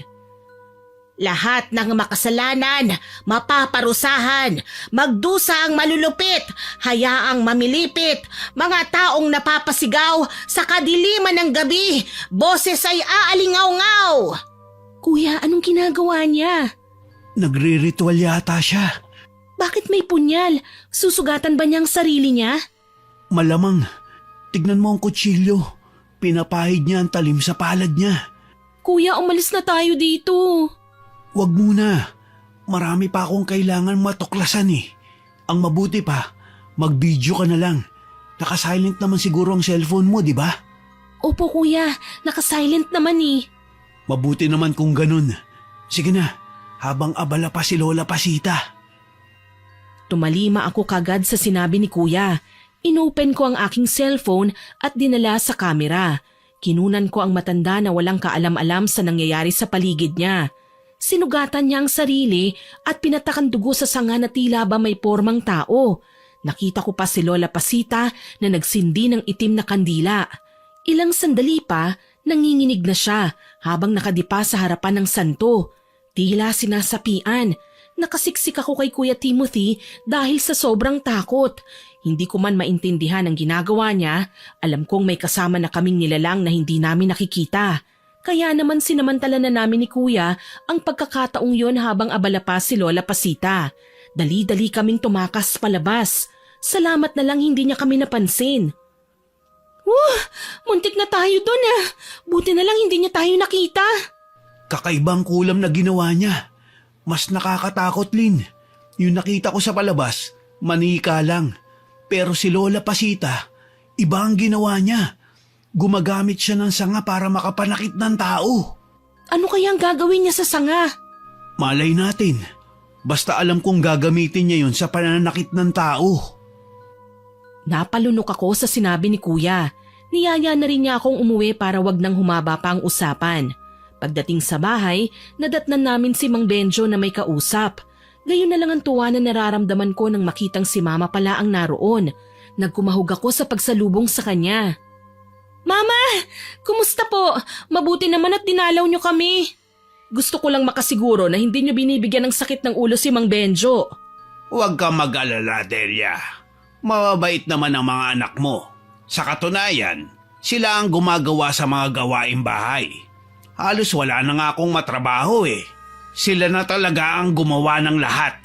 Lahat ng makasalanan, mapaparusahan, magdusa ang malulupit, hayaang mamilipit, mga taong napapasigaw sa kadiliman ng gabi, boses ay aalingaw-ngaw. Kuya, anong ginagawa niya? Nagre-ritual yata siya. Bakit may punyal? Susugatan ba niya ang sarili niya? Malamang, tignan mo ang kutsilyo. Pinapahid niya ang talim sa palad niya. Kuya, umalis na tayo dito. Wag muna. Marami pa akong kailangan matuklasan eh. Ang mabuti pa, mag-video ka na lang. Naka-silent naman siguro ang cellphone mo, di ba? Opo kuya, naka-silent naman eh. Mabuti naman kung ganun. Sige na, habang abala pa si Lola Pasita. Tumalima ako kagad sa sinabi ni kuya. Inopen ko ang aking cellphone at dinala sa kamera. Kinunan ko ang matanda na walang kaalam-alam sa nangyayari sa paligid niya. Sinugatan niya ang sarili at pinatakan dugo sa sanga na tila ba may pormang tao. Nakita ko pa si Lola Pasita na nagsindi ng itim na kandila. Ilang sandali pa, nanginginig na siya habang nakadipa sa harapan ng santo. Tila sinasapian. Nakasiksik ako kay Kuya Timothy dahil sa sobrang takot. Hindi ko man maintindihan ang ginagawa niya, alam kong may kasama na kaming nilalang na hindi namin nakikita. Kaya naman sinamantala na namin ni Kuya ang pagkakataong yon habang abala pa si Lola Pasita. Dali-dali kaming tumakas palabas. Salamat na lang hindi niya kami napansin. Muntik na tayo dun ah. Buti na lang hindi niya tayo nakita. Kakaibang kulam na ginawa niya. Mas nakakatakot, Lin. Yung nakita ko sa palabas, manika lang. Pero si Lola Pasita, iba ang ginawa niya. Gumagamit siya ng sanga para makapanakit ng tao. Ano kayang gagawin niya sa sanga? Malay natin. Basta alam kong gagamitin niya yun sa pananakit ng tao. Napalunok ako sa sinabi ni Kuya. Niyaya na rin niya akong umuwi para wag nang humaba pa ang usapan. Pagdating sa bahay, nadatnan namin si Mang Benjo na may kausap. Gayon na lang ang tuwa na nararamdaman ko nang makitang si Mama pala ang naroon. Nagkumahog ako sa pagsalubong sa kanya. Mama! Kumusta po? Mabuti naman at dinalaw niyo kami. Gusto ko lang makasiguro na hindi niyo binibigyan ng sakit ng ulo si Mang Benjo. Huwag ka mag-alala, Delia. Mababait naman ang mga anak mo. Sa katunayan, sila ang gumagawa sa mga gawaing bahay. Halos wala na nga akong matrabaho eh. Sila na talaga ang gumawa ng lahat.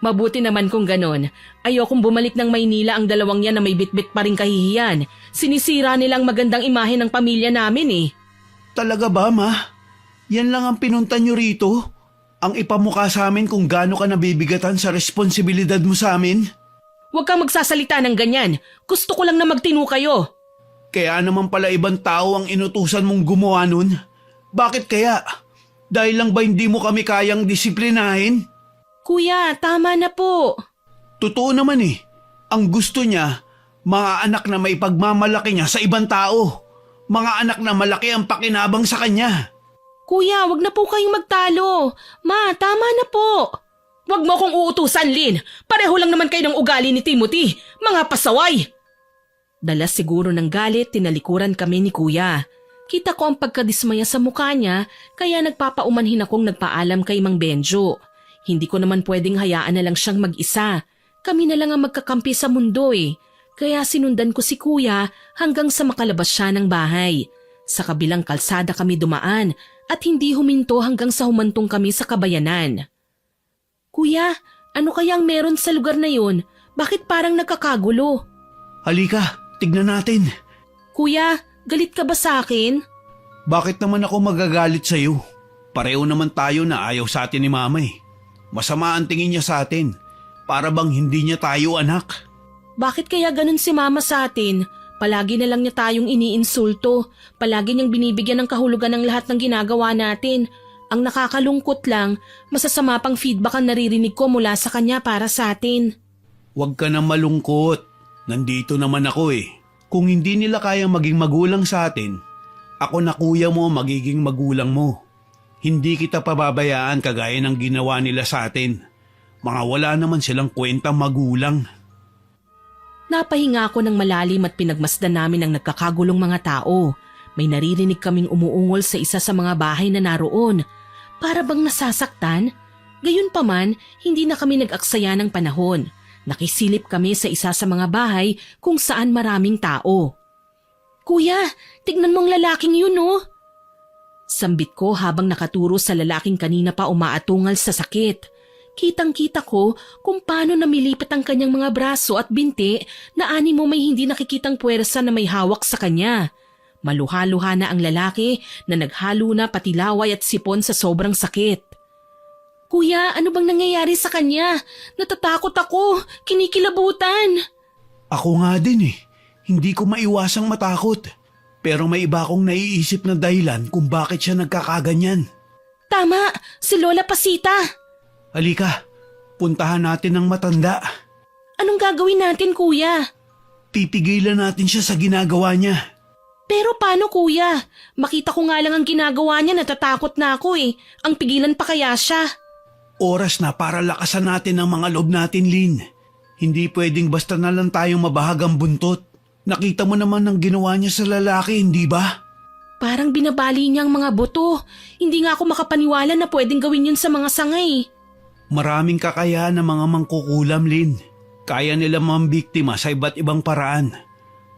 Mabuti naman kung ganon. Ayokong bumalik ng Maynila ang dalawang yan na may bitbit pa rin kahihiyan. Sinisira nilang magandang imahe ng pamilya namin eh. Talaga ba, Ma? Yan lang ang pinunta nyo rito? Ang ipamukha sa amin kung gaano ka nabibigatan sa responsibilidad mo sa amin? Huwag kang magsasalita ng ganyan. Gusto ko lang na magtino kayo. Kaya naman pala ibang tao ang inutusan mong gumawa nun? Bakit kaya? Dahil lang ba hindi mo kami kayang disiplinahin? Kuya, tama na po. Totoo naman eh. Ang gusto niya, mga anak na may pagmamalaki niya sa ibang tao. Mga anak na malaki ang pakinabang sa kanya. Kuya, wag na po kayong magtalo. Ma, tama na po. Wag mo akong uutusan, Lin. Pareho lang naman kayo ng ugali ni Timothy. Mga pasaway. Dala siguro ng galit, tinalikuran kami ni Kuya. Kita ko ang pagkadismaya sa mukha niya, kaya nagpapaumanhin akong nagpaalam kay Mang Benjo. Hindi ko naman pwedeng hayaan na lang siyang mag-isa. Kami na lang ang magkakampi sa mundo eh. Kaya sinundan ko si Kuya hanggang sa makalabas siya ng bahay. Sa kabilang kalsada kami dumaan at hindi huminto hanggang sa humantong kami sa kabayanan. Kuya, ano kayang meron sa lugar na yun? Bakit parang nagkakagulo? Halika, tignan natin. Kuya, galit ka ba sa akin? Bakit naman ako magagalit sa'yo? Pareho naman tayo na ayaw sa atin ni Mama eh. Masama ang tingin niya sa atin. Para bang hindi niya tayo anak. Bakit kaya ganun si Mama sa atin? Palagi na lang niya tayong iniinsulto. Palagi niyang binibigyan ng kahulugan ng lahat ng ginagawa natin. Ang nakakalungkot lang, masasama pang feedback ang naririnig ko mula sa kanya para sa atin. Huwag ka na malungkot. Nandito naman ako eh. Kung hindi nila kayang maging magulang sa atin, ako na kuya mo magiging magulang mo. Hindi kita pababayaan kagaya ng ginawa nila sa atin. Mga wala naman silang kwentang magulang. Napahinga ako ng malalim at pinagmasdan namin ang nagkakagulong mga tao. May naririnig kaming umuungol sa isa sa mga bahay na naroon. Para bang nasasaktan? Gayunpaman, hindi na kami nag-aksaya ng panahon. Nakisilip kami sa isa sa mga bahay kung saan maraming tao. Kuya, tignan mong lalaking yun oh. Sambit ko habang nakaturo sa lalaking kanina pa umaatungal sa sakit. Kitang-kita ko kung paano namilipat ang kanyang mga braso at binti na ani mo may hindi nakikitang puwersa na may hawak sa kanya. Maluha-luha na ang lalaki na naghalo na pati laway at sipon sa sobrang sakit. Kuya, ano bang nangyayari sa kanya? Natatakot ako, kinikilabutan. Ako nga din eh. Hindi ko maiwasang matakot. Pero may iba akong naiisip na dahilan kung bakit siya nagkakaganyan. Tama, si Lola Pasita. Halika, puntahan natin ang matanda. Anong gagawin natin, kuya? Pipigilan natin siya sa ginagawa niya. Pero paano, kuya? Makita ko nga lang ang ginagawa niya, natatakot na ako eh. Ang pigilan pa kaya siya? Oras na para lakasan natin ang mga loob natin, Lynn. Hindi pwedeng basta na lang tayong mabahagang buntot. Nakita mo naman ang ginawa niya sa lalaki, hindi ba? Parang binabali niya ang mga buto. Hindi nga ako makapaniwala na pwedeng gawin yun sa mga sangay. Maraming kakayahan ng mga mangkukulam, Lynn. Kaya nila mambiktima sa iba't ibang paraan.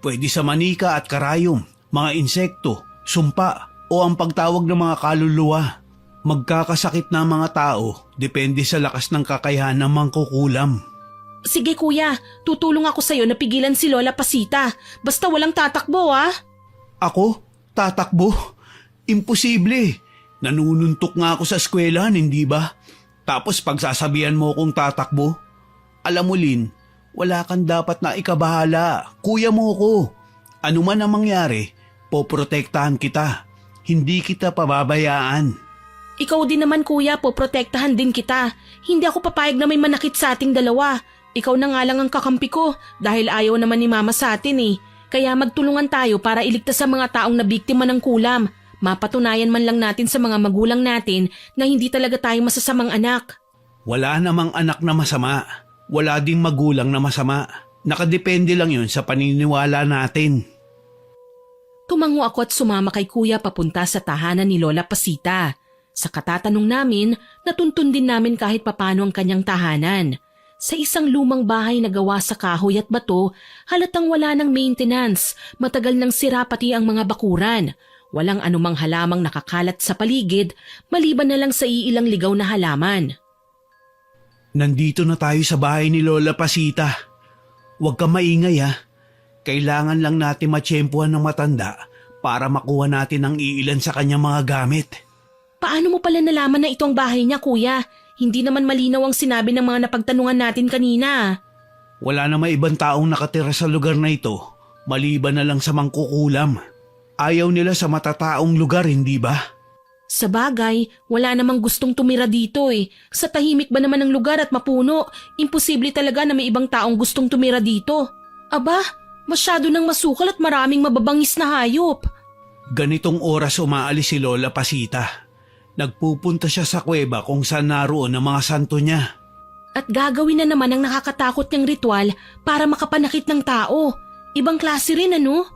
Pwede sa manika at karayom, mga insekto, sumpa, o ang pagtawag ng mga kaluluwa. Magkakasakit na mga tao depende sa lakas ng kakayahan ng mangkukulam. Sige kuya, tutulong ako sa'yo na pigilan si Lola Pasita. Basta walang tatakbo ah. Ako? Tatakbo? Imposible. Nanununtok nga ako sa eskwelahan, hindi ba? Tapos pagsasabihan mo kong tatakbo? Alam mo, Lynn, wala kang dapat na ikabahala. Kuya mo ko. Ano man ang mangyari, poprotektahan kita. Hindi kita pababayaan. Ikaw din naman kuya, poprotektahan din kita. Hindi ako papayag na may manakit sa ating dalawa. Ikaw na nga lang ang kakampi ko dahil ayaw naman ni mama sa atin eh. Kaya magtulungan tayo para iligtas sa mga taong nabiktima ng kulam. Mapatunayan man lang natin sa mga magulang natin na hindi talaga tayo masasamang anak. Wala namang anak na masama. Wala ding magulang na masama. Nakadepende lang yun sa paniniwala natin. Tumango ako at sumama kay kuya papunta sa tahanan ni Lola Pasita. Sa katatanong namin, natuntun din namin kahit papano ang kanyang tahanan. Sa isang lumang bahay na gawa sa kahoy at bato, halatang wala ng maintenance, matagal nang sira pati ang mga bakuran. Walang anumang halamang nakakalat sa paligid, maliban na lang sa iilang ligaw na halaman. Nandito na tayo sa bahay ni Lola Pasita. Huwag kang maingay ha. Kailangan lang natin matsyempuhan ng matanda para makuha natin ang iilan sa kanyang mga gamit. Paano mo pala nalaman na ito ang bahay niya, kuya? Hindi naman malinaw ang sinabi ng mga napagtanungan natin kanina. Wala na may ibang taong nakatira sa lugar na ito, maliban na lang sa mangkukulam. Ayaw nila sa matataong lugar, hindi ba? Sa bagay, wala namang gustong tumira dito eh. Sa tahimik ba naman ng lugar at mapuno, imposible talaga na may ibang taong gustong tumira dito. Aba, masyado nang masukal at maraming mababangis na hayop. Ganitong oras umaalis si Lola Pasita. Nagpupunta siya sa kuweba kung saan naroon ang mga santo niya. At gagawin na naman ang nakakatakot niyang ritual para makapanakit ng tao. Ibang klase rin ano?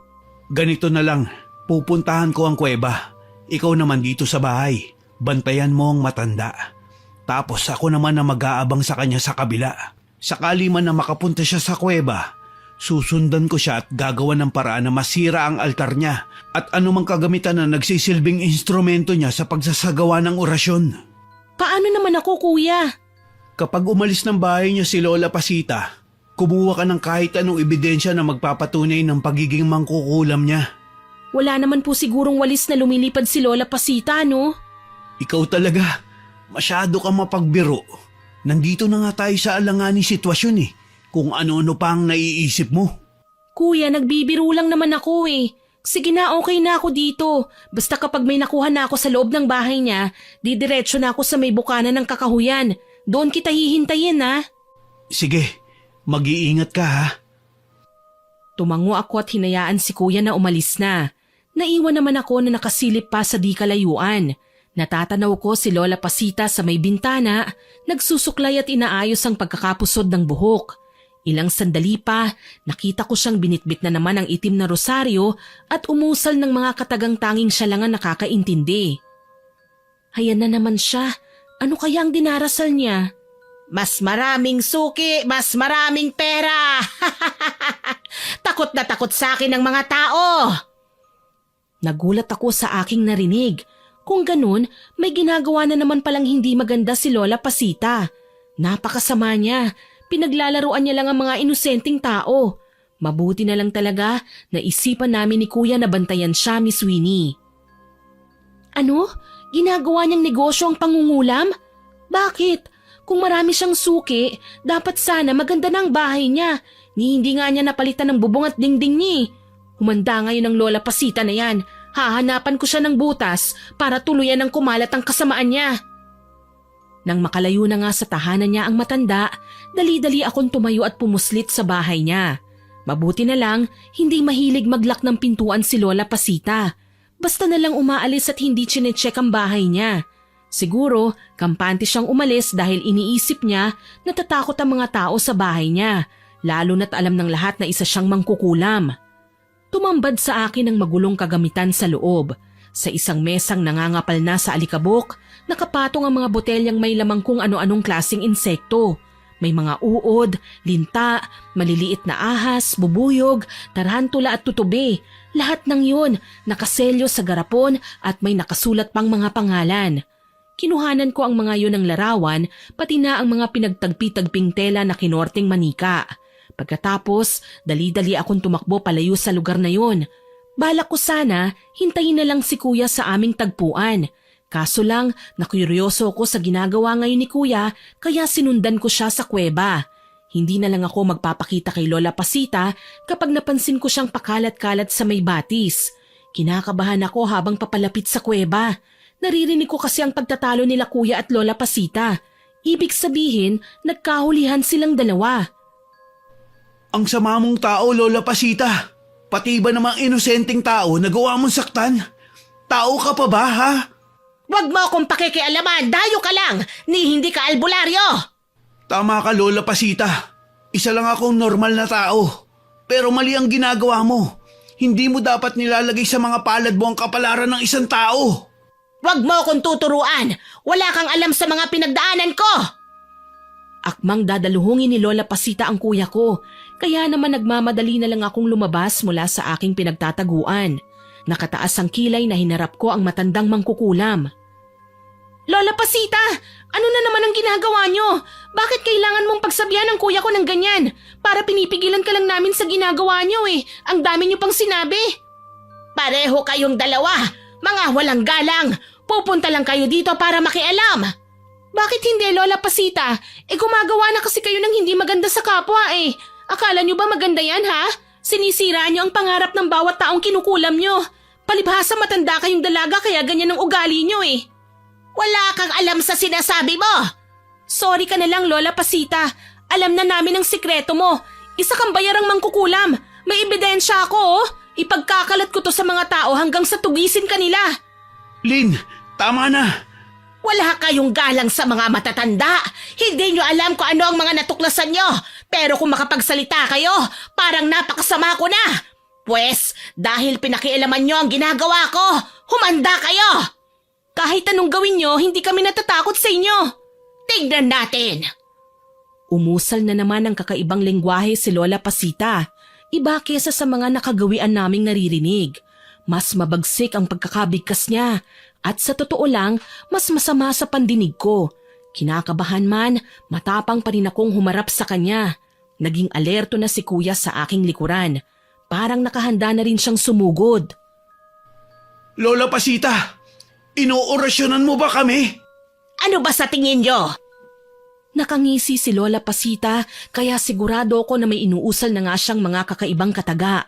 Ganito na lang, pupuntahan ko ang kuweba. Ikaw naman dito sa bahay, bantayan mo ang matanda. Tapos ako naman na mag-aabang sa kanya sa kabila. Sakali man na makapunta siya sa kuweba, susundan ko siya at gagawa ng paraan na masira ang altar niya at anumang kagamitan na nagsisilbing instrumento niya sa pagsasagawa ng orasyon. Paano naman ako, kuya? Kapag umalis ng bahay niya si Lola Pasita, kumuha ka ng kahit anong ebidensya na magpapatunay ng pagiging mangkukulam niya. Wala naman po sigurong walis na lumilipad si Lola Pasita, no? Ikaw talaga, masyado kang mapagbiro. Nandito na nga tayo sa alanganing sitwasyon eh. Kung ano-ano pa ang naiisip mo. Kuya, nagbibiro lang naman ako eh. Sige na, okay na ako dito. Basta kapag may nakuha na ako sa loob ng bahay niya, didiretso na ako sa may bukana ng kakahuyan. Doon kita hihintayin ha. Sige, mag-iingat ka ha. Tumango ako at hinayaan si kuya na umalis na. Naiwan naman ako na nakasilip pa sa di kalayuan. Natatanaw ko si Lola Pasita sa may bintana, nagsusuklay at inaayos ang pagkakapusod ng buhok. Ilang sandali pa, nakita ko siyang binitbit na naman ang itim na rosaryo at umusal ng mga katagang tanging siya lang ang nakakaintindi. Hayan na naman siya. Ano kaya ang dinarasal niya? Mas maraming suki, mas maraming pera! Takot na takot sa akin ang mga tao! Nagulat ako sa aking narinig. Kung ganun, may ginagawa na naman palang hindi maganda si Lola Pasita. Napakasama niya. Pinaglalaruan niya lang ang mga inosenteng tao. Mabuti na lang talaga na isipan namin ni Kuya na bantayan siya, Miss Winnie. Ano? Ginagawa niyang negosyo ang pangungulam? Bakit? Kung marami siyang suki, dapat sana maganda na ang bahay niya. Hindi nga niya napalitan ng bubong at dingding niya. Humanda ngayon ang Lola Pasita na yan. Hahanapan ko siya ng butas para tuluyan ng kumalat ang kasamaan niya. Nang makalayo na nga sa tahanan niya ang matanda, dali-dali akong tumayo at pumuslit sa bahay niya. Mabuti na lang, hindi mahilig maglock ng pintuan si Lola Pasita. Basta na lang umaalis at hindi chinecheck ang bahay niya. Siguro, kampante siyang umalis dahil iniisip niya natatakot ang mga tao sa bahay niya, lalo na't alam ng lahat na isa siyang mangkukulam. Tumambad sa akin ang magulong kagamitan sa loob. Sa isang mesang nangangapal na sa alikabok, nakapatong ang mga botelyang may lamang kung ano-anong klaseng insekto. May mga uod, linta, maliliit na ahas, bubuyog, tarantula at tutubi. Lahat ng yun nakaselyo sa garapon at may nakasulat pang mga pangalan. Kinuhanan ko ang mga yun ng larawan, pati na ang mga pinagtagpi-tagping tela na kinorteng manika. Pagkatapos, dali-dali akong tumakbo palayo sa lugar na yun. Balak ko sana, hintayin na lang si Kuya sa aming tagpuan. Kaso lang, nakuryoso ko sa ginagawa ngayon ni Kuya, kaya sinundan ko siya sa kuweba. Hindi na lang ako magpapakita kay Lola Pasita kapag napansin ko siyang pakalat-kalat sa may batis. Kinakabahan ako habang papalapit sa kuweba. Naririnig ko kasi ang pagtatalo nila Kuya at Lola Pasita. Ibig sabihin, nagkahulihan silang dalawa. Ang sama mong tao, Lola Pasita. Pati ba namang inosenteng tao nagawa mong saktan? Tao ka pa ba, ha? Wag mo akong pakikialaman, dayo ka lang, ni hindi ka albularyo! Tama ka, Lola Pasita. Isa lang akong normal na tao. Pero mali ang ginagawa mo. Hindi mo dapat nilalagay sa mga palad mo ang kapalaran ng isang tao. Wag mo akong tuturuan! Wala kang alam sa mga pinagdaanan ko! Akmang dadaluhungin ni Lola Pasita ang kuya ko, kaya naman nagmamadali na lang akong lumabas mula sa aking pinagtataguan. Nakataas ang kilay na hinarap ko ang matandang mangkukulam. Lola Pasita, ano na naman ang ginagawa nyo? Bakit kailangan mong pagsabihan ng kuya ko ng ganyan? Para pinipigilan ka lang namin sa ginagawa nyo eh. Ang dami nyo pang sinabi. Pareho kayong dalawa, mga walang galang. Pupunta lang kayo dito para makialam. Bakit hindi, Lola Pasita? Gumagawa na kasi kayo ng hindi maganda sa kapwa eh. Akala nyo ba maganda yan, ha? Sinisira nyo ang pangarap ng bawat taong kinukulam nyo. Palibhasa matanda kayong dalaga kaya ganyan ang ugali nyo eh. Wala kang alam sa sinasabi mo. Sorry ka na lang, Lola Pasita. Alam na namin ang sikreto mo. Isa kang bayarang mangkukulam. May ebidensya ako, oh. Ipagkakalat ko to sa mga tao hanggang sa tugisin kanila. Lynn, tama na. Wala kayong galang sa mga matatanda. Hindi nyo alam kung ano ang mga natuklasan nyo. Pero kung makapagsalita kayo, parang napakasama ko na. Pwes, dahil pinakialaman nyo ang ginagawa ko, humanda kayo. Kahit anong gawin nyo, hindi kami natatakot sa inyo. Tignan natin. Umusal na naman ang kakaibang lengguwahe si Lola Pasita. Iba kesa sa mga nakagawian naming naririnig. Mas mabagsik ang pagkakabigkas niya. At sa totoo lang, mas masama sa pandinig ko. Kinakabahan man, matapang pa rin akong humarap sa kanya. Naging alerto na si Kuya sa aking likuran. Parang nakahanda na rin siyang sumugod. Lola Pasita, inoorasyonan mo ba kami? Ano ba sa tingin nyo? Nakangisi si Lola Pasita kaya sigurado ako na may inuusal na nga siyang mga kakaibang kataga.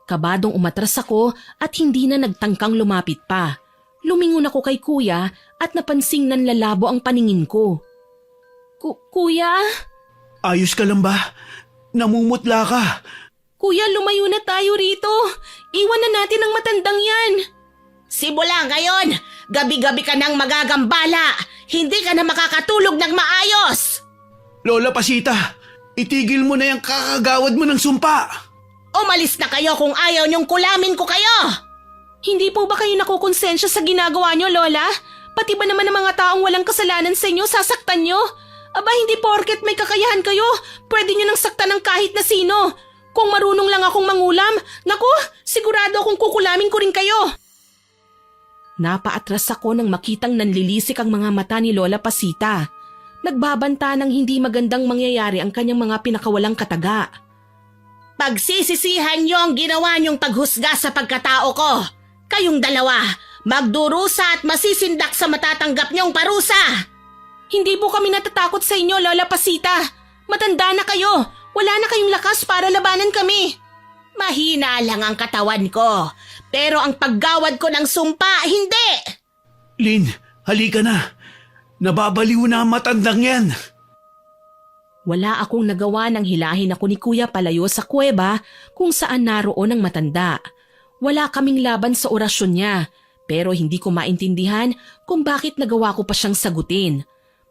Kabadong umatras ako at hindi na nagtangkang lumapit pa. Lumingon ako kay Kuya at napansing nanlalabo ang paningin ko. Kuya? Ayos ka lang ba? Namumutla ka. Kuya, lumayo na tayo rito. Iwan na natin ang matandang yan. Simula ngayon, gabi-gabi ka nang magagambala. Hindi ka na makakatulog ng maayos. Lola Pasita, itigil mo na yung kakagawad mo ng sumpa. Umalis na kayo kung ayaw niyong kulamin ko kayo. Hindi po ba kayo nakukonsensya sa ginagawa niyo, Lola? Pati ba naman ang mga taong walang kasalanan sa inyo, sasaktan niyo? Aba, hindi porket may kakayahan kayo, pwede niyo nang saktan ng kahit na sino. Kung marunong lang akong mangulam, naku, sigurado akong kukulamin ko rin kayo. Napaatras ako nang makitang nanlilisik ang mga mata ni Lola Pasita. Nagbabanta ng hindi magandang mangyayari ang kanyang mga pinakawalang kataga. Pagsisisihan niyo ang ginawa niyong paghusga sa pagkatao ko. Kayong dalawa, magdurusa at masisindak sa matatanggap niyong parusa. Hindi po kami natatakot sa inyo, Lola Pasita. Matanda na kayo. Wala na kayong lakas para labanan kami. Mahina lang ang katawan ko, pero ang paggawad ko ng sumpa, hindi! Lin, halika na. Nababaliw na ang matandang yan. Wala akong nagawa nang hilahin ako ni Kuya palayo sa kuweba kung saan naroon ang matanda. Wala kaming laban sa orasyon niya, pero hindi ko maintindihan kung bakit nagawa ko pa siyang sagutin.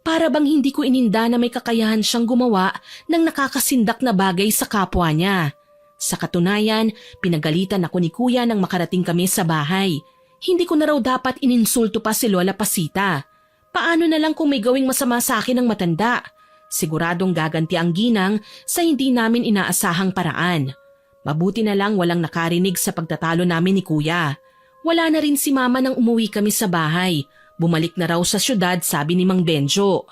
Para bang hindi ko ininda na may kakayahan siyang gumawa ng nakakasindak na bagay sa kapwa niya. Sa katunayan, pinagalitan ako ni Kuya nang makarating kami sa bahay. Hindi ko na raw dapat ininsulto pa si Lola Pasita. Paano na lang kung may gawing masama sa akin ng matanda? Siguradong gaganti ang ginang sa hindi namin inaasahang paraan. Mabuti na lang walang nakarinig sa pagtatalo namin ni Kuya. Wala na rin si Mama nang umuwi kami sa bahay. Bumalik na raw sa syudad, sabi ni Mang Benjo.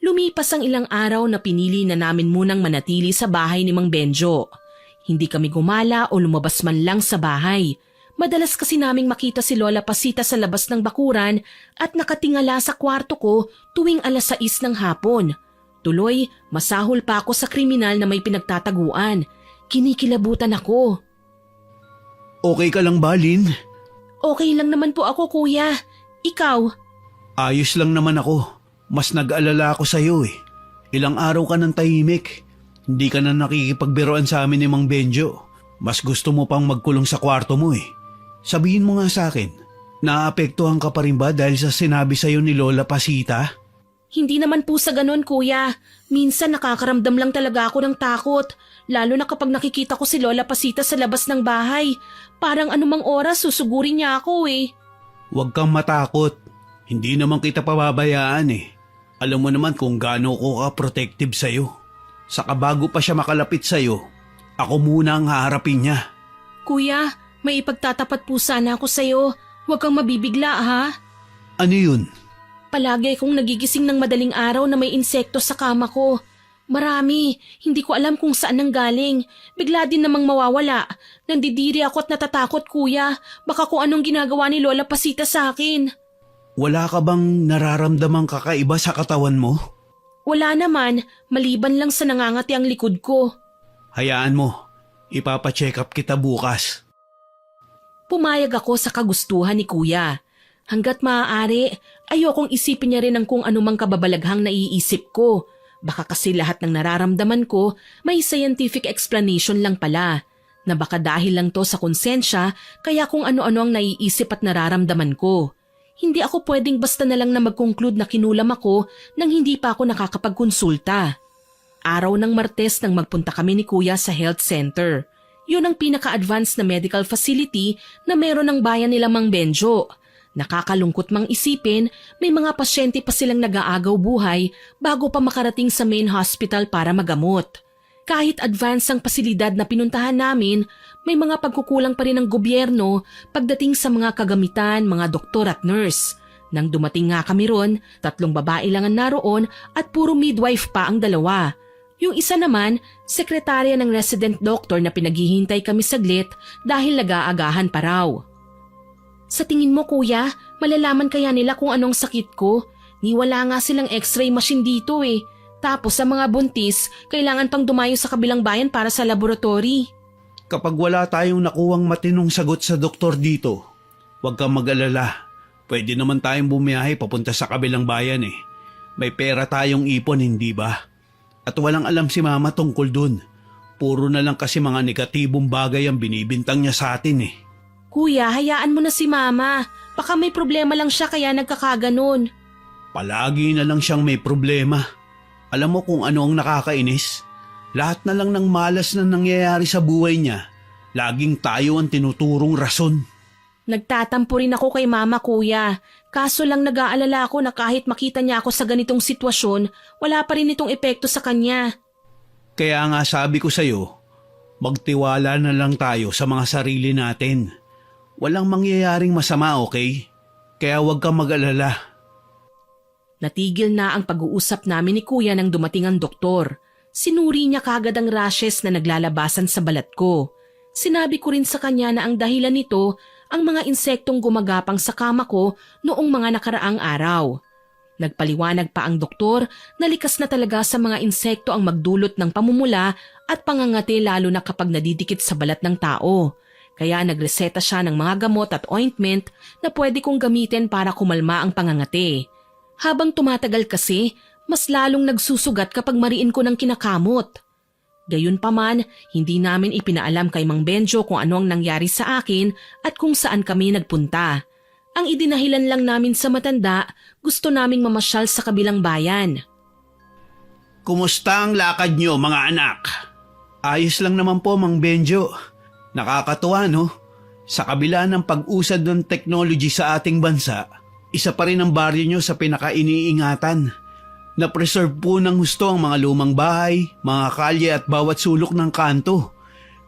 Lumipas ang ilang araw na pinili na namin munang manatili sa bahay ni Mang Benjo. Hindi kami gumala o lumabas man lang sa bahay. Madalas kasi naming makita si Lola Pasita sa labas ng bakuran at nakatingala sa kwarto ko tuwing 6:00 ng hapon. Tuloy, masahol pa ako sa kriminal na may pinagtataguan. Kinikilabutan ako. Okay ka lang ba, Lin? Okay lang naman po ako, Kuya. Ikaw? Ayos lang naman ako. Mas nag-alala ako sa'yo eh. Ilang araw ka ng tahimik. Hindi ka na nakikipagbiroan sa amin ni Mang Benjo. Mas gusto mo pang magkulong sa kwarto mo eh. Sabihin mo nga sa akin, naapektuhan ka pa rin ba dahil sa sinabi sa'yo ni Lola Pasita? Hindi naman po sa ganon, Kuya. Minsan nakakaramdam lang talaga ako ng takot. Lalo na kapag nakikita ko si Lola Pasita sa labas ng bahay. Parang anumang oras susugurin niya ako eh. Huwag kang matakot. Hindi naman kita pababayaan eh. Alam mo naman kung gaano ko ka-protective sa'yo. Saka bago pa siya makalapit sa'yo, ako muna ang haharapin niya. Kuya, may ipagtatapat po sana ako sa'yo. Huwag kang mabibigla ha. Ano yun? Palagi akong nagigising ng madaling araw na may insekto sa kama ko. Marami, hindi ko alam kung saan nanggaling. Bigla din namang mawawala. Nandidiri ako at natatakot, Kuya. Baka kung anong ginagawa ni Lola Pasita sa akin. Wala ka bang nararamdamang kakaiba sa katawan mo? Wala naman, maliban lang sa nangangati ang likod ko. Hayaan mo, ipapacheck up kita bukas. Pumayag ako sa kagustuhan ni Kuya. Hanggat maaari, ayokong isipin niya rin ang kung anumang kababalaghang naiisip ko. Baka kasi lahat ng nararamdaman ko may scientific explanation lang pala. Na baka dahil lang to sa konsensya kaya kung ano-ano ang naiisip at nararamdaman ko. Hindi ako pwedeng basta na lang na mag-conclude na kinulam ako nang hindi pa ako nakakapagkonsulta. Araw ng Martes nang magpunta kami ni Kuya sa health center. Yun ang pinaka-advanced na medical facility na meron ng bayan nila Mang Benjo. Nakakalungkot mang isipin, may mga pasyente pa silang nag-aagaw buhay bago pa makarating sa main hospital para magamot. Kahit advance ang pasilidad na pinuntahan namin, may mga pagkukulang pa rin ng gobyerno pagdating sa mga kagamitan, mga doktor at nurse. Nang dumating nga kami ron, 3 babae lang ang naroon at puro midwife pa ang 2. Yung isa naman, sekretarya ng resident doctor na pinaghihintay kami saglit dahil nag-aagahan pa raw. Sa tingin mo, Kuya, malalaman kaya nila kung anong sakit ko? Ni wala nga silang x-ray machine dito eh. Tapos sa mga buntis, kailangan pang dumayo sa kabilang bayan para sa laboratory. Kapag wala tayong nakuwang matinong sagot sa doktor dito, huwag kang mag-alala. Pwede naman tayong bumiyahe papunta sa kabilang bayan eh. May pera tayong ipon, hindi ba? At walang alam si Mama tungkol dun. Puro na lang kasi mga negatibong bagay ang binibintang niya sa atin eh. Kuya, hayaan mo na si Mama. Baka may problema lang siya kaya nagkakaganon. Palagi na lang siyang may problema. Alam mo kung ano ang nakakainis? Lahat na lang ng malas na nangyayari sa buhay niya, laging tayo ang tinuturong rason. Nagtatampo rin ako kay Mama, Kuya. Kaso lang nag-aalala ako na kahit makita niya ako sa ganitong sitwasyon, wala pa rin itong epekto sa kanya. Kaya nga sabi ko sa'yo, magtiwala na lang tayo sa mga sarili natin. Walang mangyayaring masama, okay? Kaya huwag kang mag-alala. Natigil na ang pag-uusap namin ni kuya nang dumating ang doktor. Sinuri niya kagad ang rashes na naglalabasan sa balat ko. Sinabi ko rin sa kanya na ang dahilan nito ang mga insektong gumagapang sa kama ko noong mga nakaraang araw. Nagpaliwanag pa ang doktor na likas na talaga sa mga insekto ang magdulot ng pamumula at pangangati lalo na kapag nadidikit sa balat ng tao. Kaya nagreseta siya ng mga gamot at ointment na pwede kong gamitin para kumalma ang pangangati. Habang tumatagal kasi, mas lalong nagsusugat kapag mariin ko ng kinakamot. Gayunpaman, hindi namin ipinaalam kay Mang Benjo kung ano ang nangyari sa akin at kung saan kami nagpunta. Ang idinahilan lang namin sa matanda, gusto naming mamasyal sa kabilang bayan. Kumusta ang lakad nyo mga anak? Ayos lang naman po Mang Benjo. Nakakatuwa no? Sa kabila ng pag-usad ng technology sa ating bansa, isa pa rin ang baryo nyo sa pinaka-iniingatan. Na-preserve po ng husto ang mga lumang bahay, mga kalye at bawat sulok ng kanto.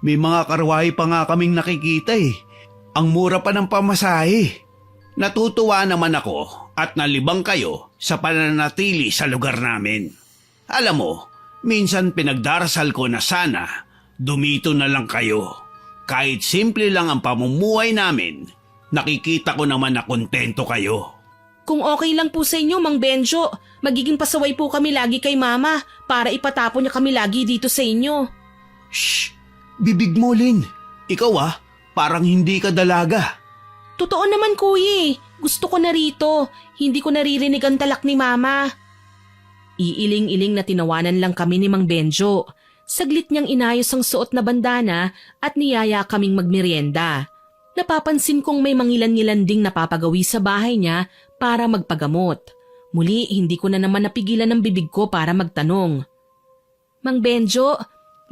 May mga karwahe pa nga kaming nakikita eh. Ang mura pa ng pamasahe. Natutuwa naman ako at nalibang kayo sa pananatili sa lugar namin. Alam mo, minsan pinagdarasal ko na sana dumito na lang kayo. Kahit simple lang ang pamumuhay namin, nakikita ko naman na kontento kayo. Kung okay lang po sa inyo, Mang Benjo, magiging pasaway po kami lagi kay Mama para ipatapon niya kami lagi dito sa inyo. Shh! Bibig mo, Lin. Ikaw parang hindi ka dalaga. Totoo naman, Kuya. Gusto ko na rito. Hindi ko naririnig ang talak ni Mama. Iiling-iling na tinawanan lang kami ni Mang Benjo. Saglit niyang inayos ang suot na bandana at niyaya kaming magmerienda. Napapansin kong may mangilan-ngilan ding napapagawi sa bahay niya para magpagamot. Muli, hindi ko na naman napigilan ang bibig ko para magtanong. Mang Benjo,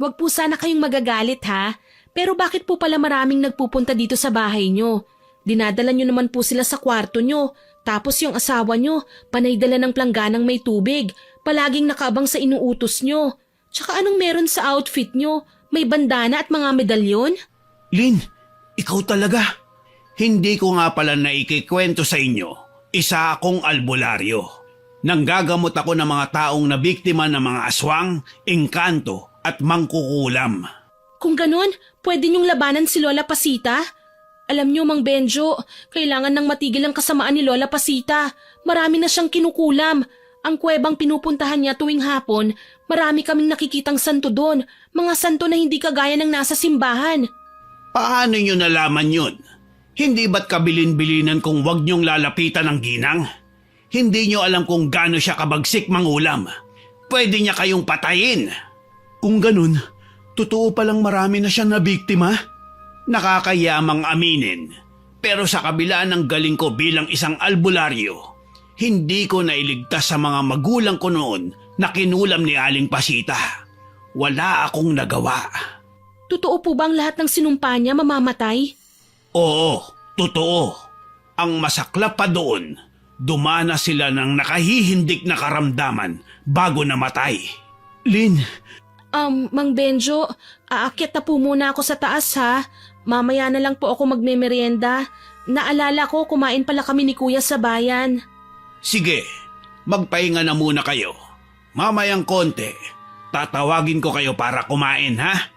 wag po sana kayong magagalit ha, pero bakit po pala maraming nagpupunta dito sa bahay niyo? Dinadala niyo naman po sila sa kwarto niyo, tapos yung asawa niyo, panay dala ng plangganang may tubig, palaging nakaabang sa inuutos niyo. Tsaka anong meron sa outfit niyo? May bandana at mga medalyon? Lin, ikaw talaga. Hindi ko nga pala naikikwento sa inyo. Isa akong albularyo. Nanggagamot ako ng mga taong nabiktima ng mga aswang, engkanto at mangkukulam. Kung ganon, pwede niyong labanan si Lola Pasita? Alam niyo, Mang Benjo, kailangan nang matigil ang kasamaan ni Lola Pasita. Marami na siyang kinukulam. Ang kuwebang pinupuntahan niya tuwing hapon, marami kaming nakikitang santo doon. Mga santo na hindi kagaya ng nasa simbahan. Paano nyo nalaman yun? Hindi ba't kabilin-bilinan kung wag nyong lalapitan ng ginang? Hindi nyo alam kung gaano siya kabagsik mangulam. Pwede niya kayong patayin. Kung ganun, totoo palang marami na siyang nabiktima? Nakakayamang aminin. Pero sa kabila ng galing ko bilang isang albularyo, hindi ko nailigtas sa mga magulang ko noon na kinulam ni Aling Pasita. Wala akong nagawa. Totoo po bang lahat ng sinumpa niya mamamatay? Oo, totoo. Ang masaklap pa doon, dumana sila ng nakahihindik na karamdaman bago namatay. Lin! Mang Benjo, aakyat na po muna ako sa taas ha. Mamaya na lang po ako magmemeryenda. Naalala ko kumain pala kami ni Kuya sa bayan. Sige, magpahinga na muna kayo. Mamayang konti, tatawagin ko kayo para kumain ha?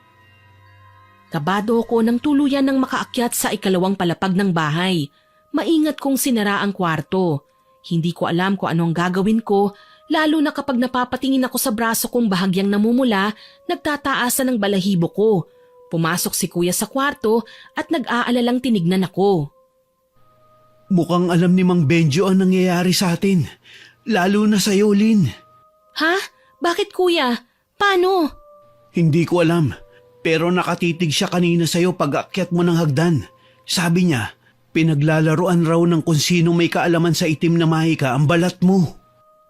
Kabado ko nang tuluyan ng makaakyat sa ikalawang palapag ng bahay. Maingat kong sinara ang kwarto. Hindi ko alam kung anong gagawin ko, lalo na kapag napapatingin ako sa braso kong bahagyang namumula, nagtataasan ng balahibo ko. Pumasok si Kuya sa kwarto at nag-aalalang tinignan ako. Mukhang alam ni Mang Benjo ang nangyayari sa atin. Lalo na sa'yo, Lin. Ha? Bakit Kuya? Paano? Hindi ko alam. Pero nakatitig siya kanina sa'yo pag-akyat mo ng hagdan. Sabi niya, pinaglalaroan raw ng kung sino may kaalaman sa itim na mahika ang balat mo.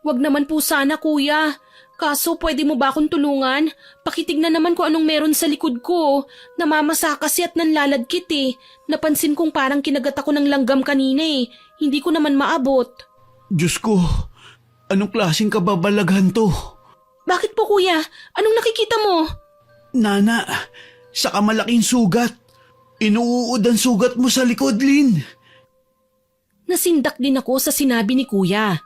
Wag naman po sana Kuya. Kaso pwede mo ba akong tulungan? Pakitignan naman kung anong meron sa likod ko. Namamasa kasi at nanlaladkit eh. Napansin kong parang kinagat ako ng langgam kanina eh. Hindi ko naman maabot. Diyos ko, anong klaseng kababalaghan to? Bakit po Kuya? Anong nakikita mo? Nana, sa kamalaking sugat. Inuud ang sugat mo sa likod, Lin. Nasindak din ako sa sinabi ni Kuya.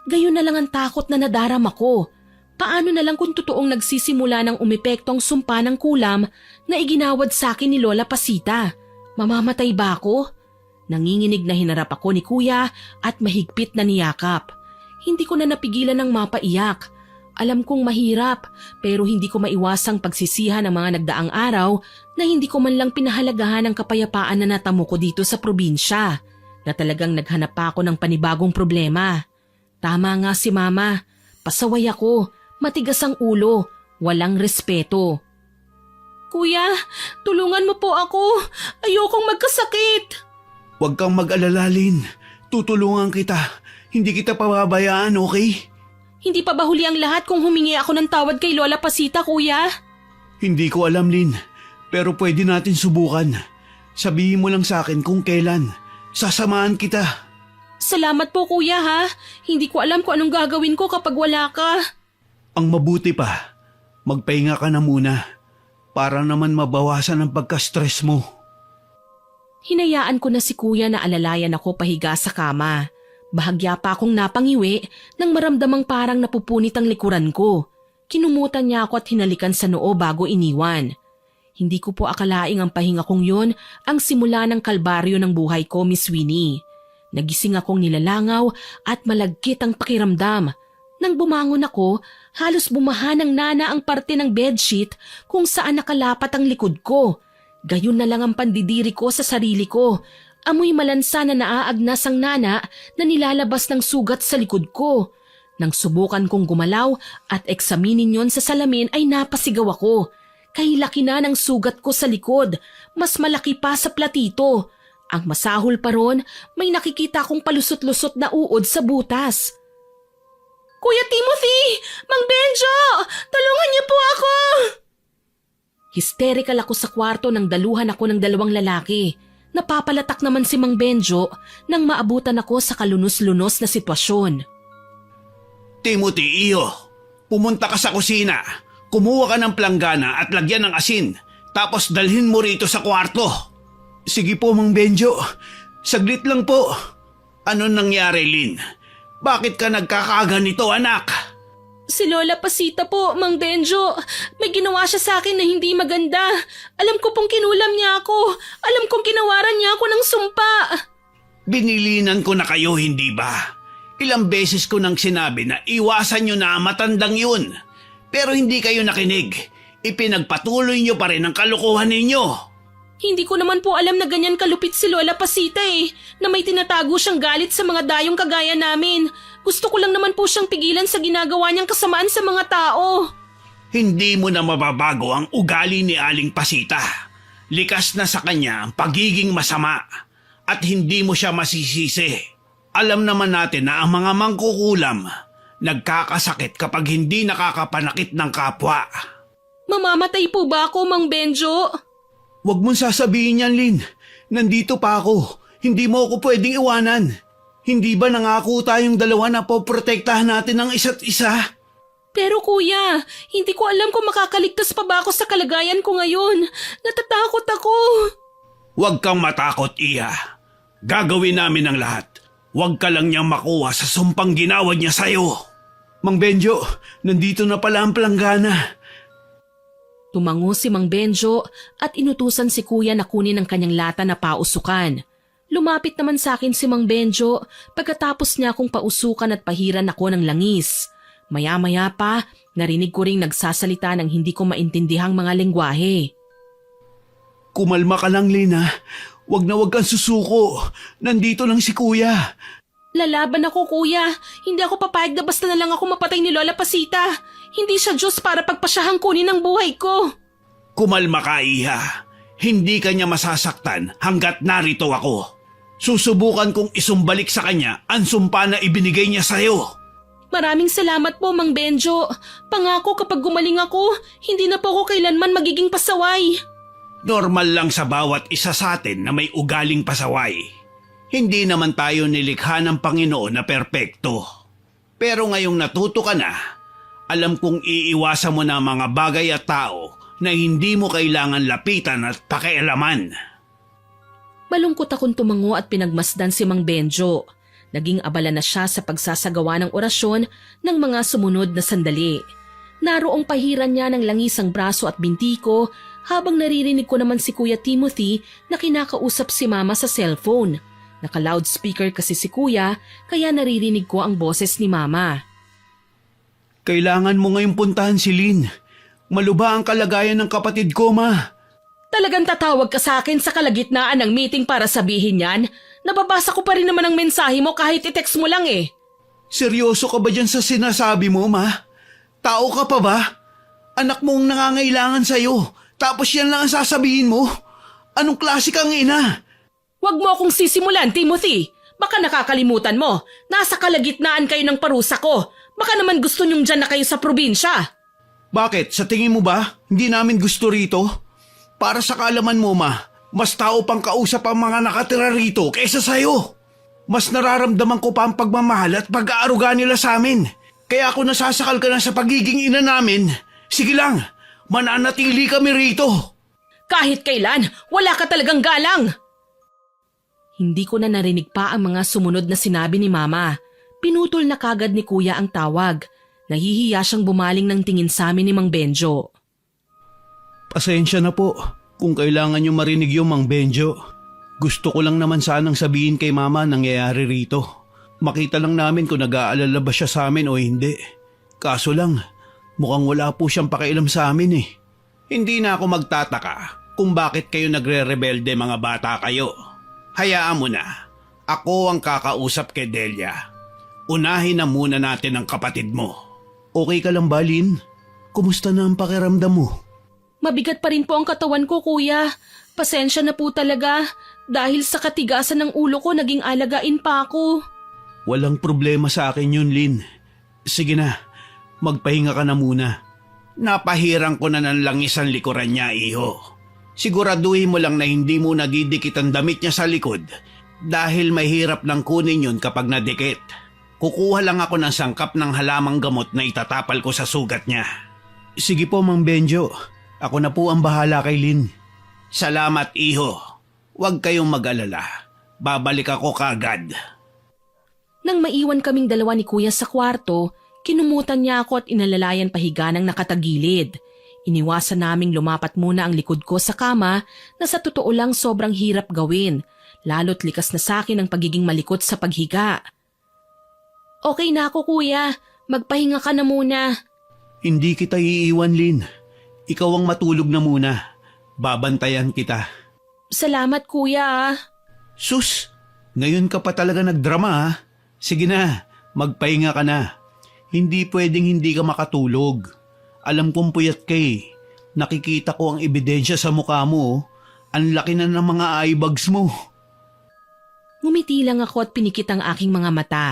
Gayon na lang ang takot na nadarama ko. Paano na lang kung totoong nagsisimula ng umepekto ang sumpa ng kulam na iginawad sa akin ni Lola Pasita? Mamamatay ba ako? Nanginginig na hinarap ako ni Kuya at mahigpit na niyakap. Hindi ko na napigilan ng mapaiyak. Alam kong mahirap pero hindi ko maiwasang pagsisihan ng mga nagdaang araw na hindi ko man lang pinahalagahan ang kapayapaan na natamo ko dito sa probinsya, na talagang naghanap pa ako ng panibagong problema. Tama nga si Mama, pasaway ako, matigas ang ulo, walang respeto. Kuya, tulungan mo po ako, ayokong magkasakit. Huwag kang mag-alala, Lin. Tutulungan kita. Hindi kita pababayaan, okay? Hindi pa ba huli ang lahat kung humingi ako ng tawad kay Lola Pasita, Kuya? Hindi ko alam, Lin. Pero pwede natin subukan. Sabihin mo lang sa akin kung kailan. Sasamahan kita. Salamat po, Kuya, ha? Hindi ko alam kung anong gagawin ko kapag wala ka. Ang mabuti pa, magpahinga ka na muna para naman mabawasan ang pagka-stress mo. Hinayaan ko na si Kuya na alalayan ako pahiga sa kama. Bahagya pa akong napangiwi nang maramdamang parang napupunit ang likuran ko. Kinumutan niya ako at hinalikan sa noo bago iniwan. Hindi ko po akalaing ang pahinga kong yun ang simula ng kalbaryo ng buhay ko, Miss Winnie. Nagising akong nilalangaw at malagkit ang pakiramdam. Nang bumangon ako, halos bumaha ng nana ang parte ng bedsheet kung saan nakalapat ang likod ko. Gayon na lang ang pandidiri ko sa sarili ko. Amoy malansa na naaagnas ang nana na nilalabas ng sugat sa likod ko. Nang subukan kong gumalaw at eksaminin yon sa salamin ay napasigaw ako. Kay laki na ng sugat ko sa likod, mas malaki pa sa platito. Ang masahol pa ron, may nakikita kong palusot-lusot na uod sa butas. Kuya Timothy! Mang Benjo! Tulungan niyo po ako! Hysterical ako sa kwarto nang daluhan ako ng dalawang lalaki. Napapalatak naman si Mang Benjo nang maabutan ako sa kalunos-lunos na sitwasyon. Timothy, iyo, pumunta ka sa kusina. Kumuha ka ng planggana at lagyan ng asin. Tapos dalhin mo rito sa kwarto. Sige po, Mang Benjo. Saglit lang po. Ano nangyari, Lin? Bakit ka nagkakaganito, anak? Si Lola Pasita po, Mang Benjo. May ginawa siya sa akin na hindi maganda. Alam ko pong kinulam niya ako. Alam kong ginawaran niya ako ng sumpa. Binilinan ko na kayo, hindi ba? Ilang beses ko nang sinabi na iwasan nyo na ang matandang yun. Pero hindi kayo nakinig. Ipinagpatuloy nyo pa rin ang kalokohan ninyo. Hindi ko naman po alam na ganyan kalupit si Lola Pasita na may tinatago siyang galit sa mga dayong kagaya namin. Gusto ko lang naman po siyang pigilan sa ginagawa niyang kasamaan sa mga tao. Hindi mo na mababago ang ugali ni Aling Pasita. Likas na sa kanya ang pagiging masama at hindi mo siya masisisi. Alam naman natin na ang mga mangkukulam nagkakasakit kapag hindi nakakapanakit ng kapwa. Mamamatay po ba ako, Mang Benjo? Huwag mong sasabihin yan, Lin. Nandito pa ako. Hindi mo ako pwedeng iwanan. Hindi ba nangako tayong dalawa na poprotektahan natin ang isa't isa? Pero kuya, hindi ko alam kung makakaligtas pa ba ako sa kalagayan ko ngayon. Natatakot ako. Huwag kang matakot, Iha. Gagawin namin ang lahat. Huwag ka lang niyang makuha sa sumpang ginawad niya sa'yo. Mang Benjo, nandito na pala ang planggana. Tumango si Mang Benjo at inutusan si kuya na kunin ang kanyang lata na pausukan. Lumapit naman sa akin si Mang Benjo pagkatapos niya akong pausukan at pahiran ako ng langis. Maya-maya pa, narinig ko ring nagsasalita ng hindi ko maintindihang mga lengguwahe. Kumalma ka lang, Lina. Huwag na huwag kang susuko. Nandito lang si kuya. Lalaban ako, kuya. Hindi ako papayag na basta na lang ako mapatay ni Lola Pasita. Hindi siya Diyos para pagpasyahang kunin ang buhay ko. Kumalma ka, Iha. Hindi kanya masasaktan hanggat narito ako. Susubukan kong isumbalik sa kanya ang sumpa na ibinigay niya sa'yo. Maraming salamat po, Mang Benjo. Pangako kapag gumaling ako, hindi na po ako kailanman magiging pasaway. Normal lang sa bawat isa sa atin na may ugaling pasaway. Hindi naman tayo nilikha ng Panginoon na perpekto. Pero ngayong natuto ka na, alam kong iiwasan mo na mga bagay at tao na hindi mo kailangan lapitan at pakialaman. Malungkot akong tumango at pinagmasdan si Mang Benjo. Naging abala na siya sa pagsasagawa ng orasyon ng mga sumunod na sandali. Naroong pahiran niya ng langisang braso at binti ko habang naririnig ko naman si Kuya Timothy na kinakausap si Mama sa cellphone. Naka-loudspeaker kasi si Kuya kaya naririnig ko ang boses ni Mama. Kailangan mo ngayong puntahan si Lynn. Maluba ang kalagayan ng kapatid ko, Ma. Talagang tatawag ka sa akin sa kalagitnaan ng meeting para sabihin yan? Nababasa ko pa rin naman ang mensahe mo kahit i-text mo lang eh. Seryoso ka ba dyan sa sinasabi mo, Ma? Tao ka pa ba? Anak mo ang nangangailangan sa'yo, tapos yan lang ang sasabihin mo? Anong klase kang ina? Huwag mo akong sisimulan, Timothy. Baka nakakalimutan mo. Nasa kalagitnaan kayo ng parusa ko. Baka naman gusto nyong dyan na kayo sa probinsya. Bakit? Sa tingin mo ba, hindi namin gusto rito? Para sa kaalaman mo, Ma, mas tao pang kausap ang mga nakatira rito kaysa sa'yo. Mas nararamdaman ko pa ang pagmamahal at pag-aaruga nila sa amin. Kaya ako nasasakal ka na sa pagiging ina namin. Sige lang, mananatili kami rito. Kahit kailan, wala ka talagang galang. Hindi ko na narinig pa ang mga sumunod na sinabi ni Mama. Pinutol na kagad ni Kuya ang tawag. Nahihiya siyang bumaling ng tingin sa amin ni Mang Benjo. Pasensya na po kung kailangan nyo marinig yung Mang Benjo. Gusto ko lang naman sanang sabihin kay Mama nangyayari rito. Makita lang namin kung nag-aalala ba siya sa amin o hindi. Kaso lang, mukhang wala po siyang pakialam sa amin eh. Hindi na ako magtataka kung bakit kayo nagre-rebelde mga bata kayo. Hayaan mo na. Ako ang kakausap kay Delia. Unahin na muna natin ang kapatid mo. Okay ka lang ba, Lynn? Kumusta na ang pakiramdam mo? Mabigat pa rin po ang katawan ko, Kuya. Pasensya na po talaga. Dahil sa katigasan ng ulo ko, naging alagain pa ako. Walang problema sa akin yun, Lynn. Sige na, magpahinga ka na muna. Napahirang ko na ng langis ang likuran niya, iho. Siguraduhin mo lang na hindi mo nadidikit ang damit niya sa likod dahil mahirap nang kunin yun kapag nadikit. Kukuha lang ako ng sangkap ng halamang gamot na itatapal ko sa sugat niya. Sige po, Mang Benjo. Ako na po ang bahala kay Lynn. Salamat, iho. Huwag kayong mag-alala. Babalik ako kagad. Nang maiwan kaming dalawa ni Kuya sa kwarto, kinumutan niya ako at inalalayan pahiga ng nakatagilid. Iniwasan naming lumapat muna ang likod ko sa kama na sa totoo lang sobrang hirap gawin, lalo't likas na sa akin ang pagiging malikot sa paghiga. Okay na ako, Kuya. Magpahinga ka na muna. Hindi kita iiwan, Lynn. Ikaw ang matulog na muna. Babantayan kita. Salamat, Kuya. Sus, ngayon ka pa talaga nagdrama ha? Sige na, magpahinga ka na. Hindi pwedeng hindi ka makatulog. Alam kong puyat ka eh. Nakikita ko ang ebidensya sa mukha mo. Ang laki na ng mga eye bags mo. Ngumiti lang ako at pinikit ang aking mga mata.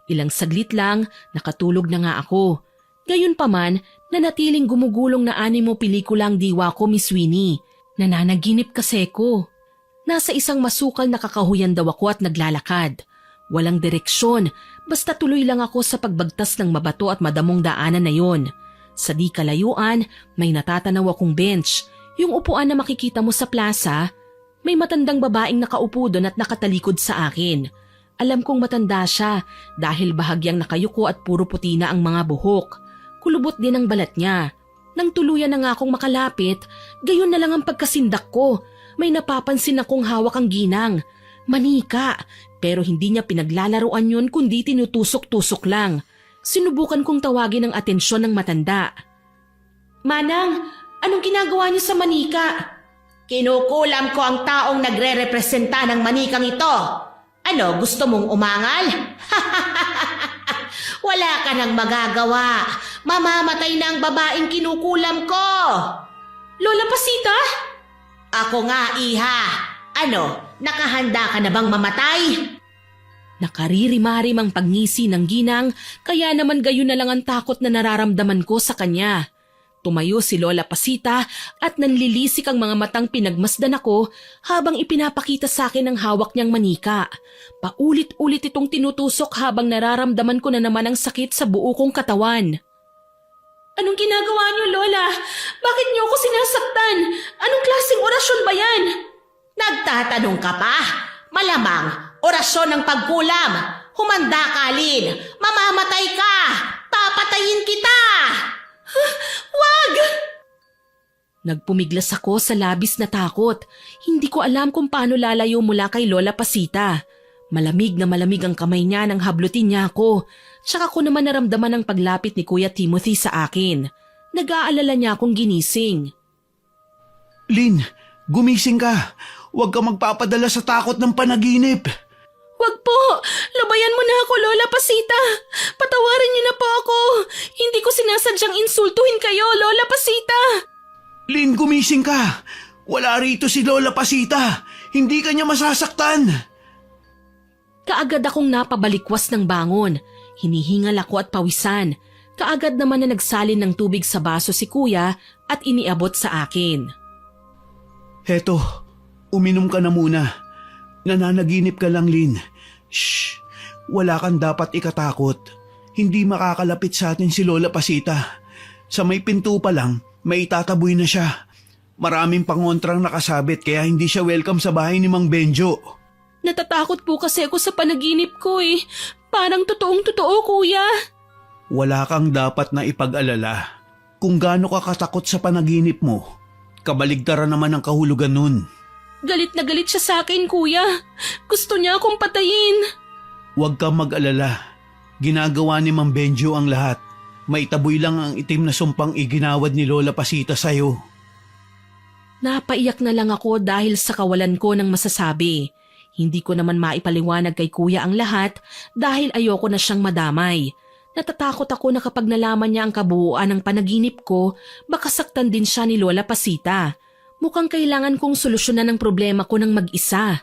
Ilang saglit lang, nakatulog na nga ako. Gayunpaman, nanatiling gumugulong na animo pelikula ang diwa ko, Miss Winnie. Nananaginip kasi ko. Nasa isang masukal na kakahuyan daw ako at naglalakad. Walang direksyon, basta tuloy lang ako sa pagbagtas ng mabato at madamong daanan na yon. Sa di kalayuan, may natatanaw akong bench. Yung upuan na makikita mo sa plaza, may matandang babaeng nakaupo doon at nakatalikod sa akin. Alam kong matanda siya dahil bahagyang nakayuko at puro puti na ang mga buhok. Kulubot din ang balat niya. Nang tuluyan na nga akong makalapit, gayon na lang ang pagkasindak ko. May napapansin akong hawak ang ginang. Manika, pero hindi niya pinaglalaroan yun kundi tinutusok-tusok lang. Sinubukan kong tawagin ang atensyon ng matanda. Manang, anong ginagawa niyo sa manika? Kinukulam ko ang taong nagre-representa ng manikang ito. Ano, gusto mong umangal? Wala ka nang magagawa. Mamamatay na ang babaeng kinukulam ko. Lola Pasita? Ako nga, iha. Ano, nakahanda ka na bang mamatay? Nakaririmarim ang pagngisi ng ginang, kaya naman gayon na lang ang takot na nararamdaman ko sa kanya. Tumayo si Lola Pasita at nanlilisik ang mga matang pinagmasdan ako habang ipinapakita sa akin ang hawak niyang manika. Paulit-ulit itong tinutusok habang nararamdaman ko na naman ang sakit sa buo kong katawan. Anong ginagawa niyo, Lola? Bakit niyo ako sinasaktan? Anong klaseng orasyon ba yan? Nagtatanong ka pa? Malamang, orasyon ng pagkulam. Humanda ka, Lin! Mamamatay ka! Papatayin kita! Wag! Nagpumiglas ako sa labis na takot. Hindi ko alam kung paano lalayo mula kay Lola Pasita. Malamig na malamig ang kamay niya nang hablutin niya ako. Tsaka ko naman naramdaman ang paglapit ni Kuya Timothy sa akin. Nag-aalala niya akong ginising. Lin, gumising ka. Huwag ka magpapadala sa takot ng panaginip. Wag po! Labayan mo na ako, Lola Pasita! Patawarin niyo na po ako! Hindi ko sinasadyang insultuhin kayo, Lola Pasita! Lin, gumising ka. Wala rito si Lola Pasita. Hindi ka niya masasaktan. Kaagad akong napabalikwas ng bangon. Hinihingal ako at pawisan. Kaagad naman na nagsalin ng tubig sa baso si Kuya at iniabot sa akin. Heto, uminom ka na muna. Nananaginip ka lang, Lin. Shh! Wala kang dapat ikatakot. Hindi makakalapit sa atin si Lola Pasita. Sa may pinto pa lang, may itataboy na siya. Maraming pangontrang nakasabit kaya hindi siya welcome sa bahay ni Mang Benjo. Natatakot po kasi ako sa panaginip ko eh. Parang totoong-totoo, Kuya. Wala kang dapat na ipag-alala. Kung gaano ka katakot sa panaginip mo, kabaligtaran naman ang kahulugan nun. Galit na galit siya sa akin, Kuya. Gusto niya akong patayin. Huwag kang mag-alala. Ginagawa ni Mang Benjo ang lahat. Maitaboy lang ang itim na sumpang iginawad ni Lola Pasita sa'yo. Napaiyak na lang ako dahil sa kawalan ko ng masasabi. Hindi ko naman maipaliwanag kay Kuya ang lahat dahil ayoko na siyang madamay. Natatakot ako na kapag nalaman niya ang kabuuan ng panaginip ko, baka saktan din siya ni Lola Pasita. Mukhang kailangan kong solusyonan ang problema ko ng mag-isa.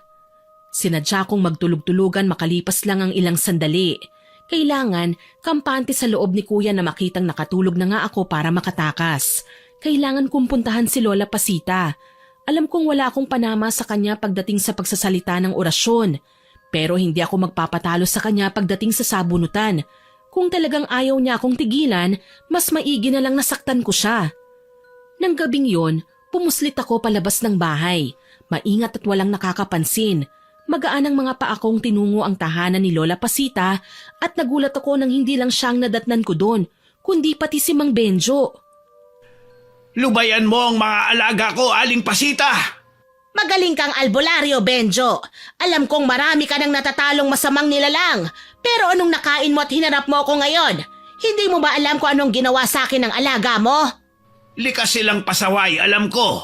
Sinadya kong magtulog-tulugan makalipas lang ang ilang sandali. Kailangan, kampante sa loob ni Kuya na makitang nakatulog na nga ako para makatakas. Kailangan kong puntahan si Lola Pasita. Alam kong wala akong panama sa kanya pagdating sa pagsasalita ng orasyon. Pero hindi ako magpapatalo sa kanya pagdating sa sabunutan. Kung talagang ayaw niya akong tigilan, mas maigi na lang nasaktan ko siya. Nang gabing yon, pumuslit ako palabas ng bahay. Maingat at walang nakakapansin. Magaan ang mga paa kong tinungo ang tahanan ni Lola Pasita at nagulat ako nang hindi lang siyang nadatnan ko doon, kundi pati si Mang Benjo. Lubayan mo ang mga alaga ko, Aling Pasita! Magaling kang albularyo, Benjo. Alam kong marami ka nang natatalong masamang nilalang. Pero anong nakain mo at hinarap mo ako ngayon? Hindi mo ba alam kung anong ginawa sa akin ng alaga mo? Likas silang pasaway, alam ko.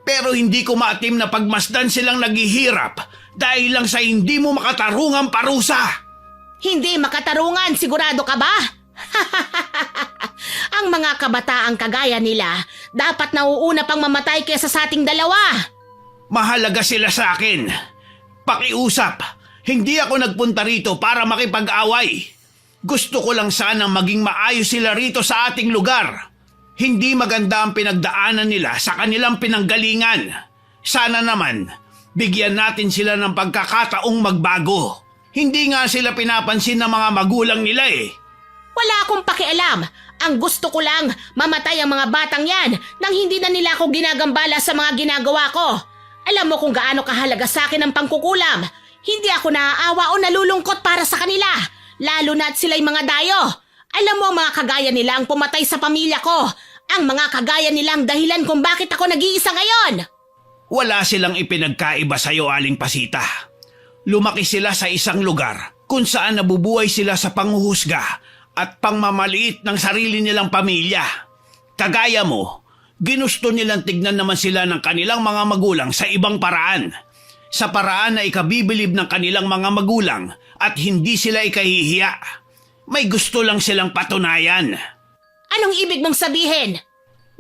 Pero hindi ko maatim na pagmasdan silang naghihirap dahil lang sa hindi mo makatarungang parusa. Hindi makatarungan, sigurado ka ba? Ang mga kabataang kagaya nila, dapat nauuna pang mamatay kesa sa ating dalawa. Mahalaga sila sa akin. Pakiusap, hindi ako nagpunta rito para makipag-away. Gusto ko lang sanang maging maayos sila rito sa ating lugar. Hindi maganda ang pinagdaanan nila sa kanilang pinanggalingan. Sana naman, bigyan natin sila ng pagkakataong magbago. Hindi nga sila pinapansin ng mga magulang nila eh. Wala akong pakialam. Ang gusto ko lang, mamatay ang mga batang yan nang hindi na nila ako ginagambala sa mga ginagawa ko. Alam mo kung gaano kahalaga sa akin ang pangkukulam. Hindi ako naaawa o nalulungkot para sa kanila, lalo na't sila'y mga dayo. Alam mo, mga kagaya nila ang pumatay sa pamilya ko. Ang mga kagaya nila ang dahilan kung bakit ako nag-iisa ngayon. Wala silang ipinagkaiba sa'yo, Aling Pasita. Lumaki sila sa isang lugar kung saan nabubuhay sila sa panghuhusga at pangmamaliit ng sarili nilang pamilya. Kagaya mo, ginusto nilang tignan naman sila ng kanilang mga magulang sa ibang paraan. Sa paraan na ikabibilib ng kanilang mga magulang at hindi sila ikahihiya. May gusto lang silang patunayan. Anong ibig mong sabihin?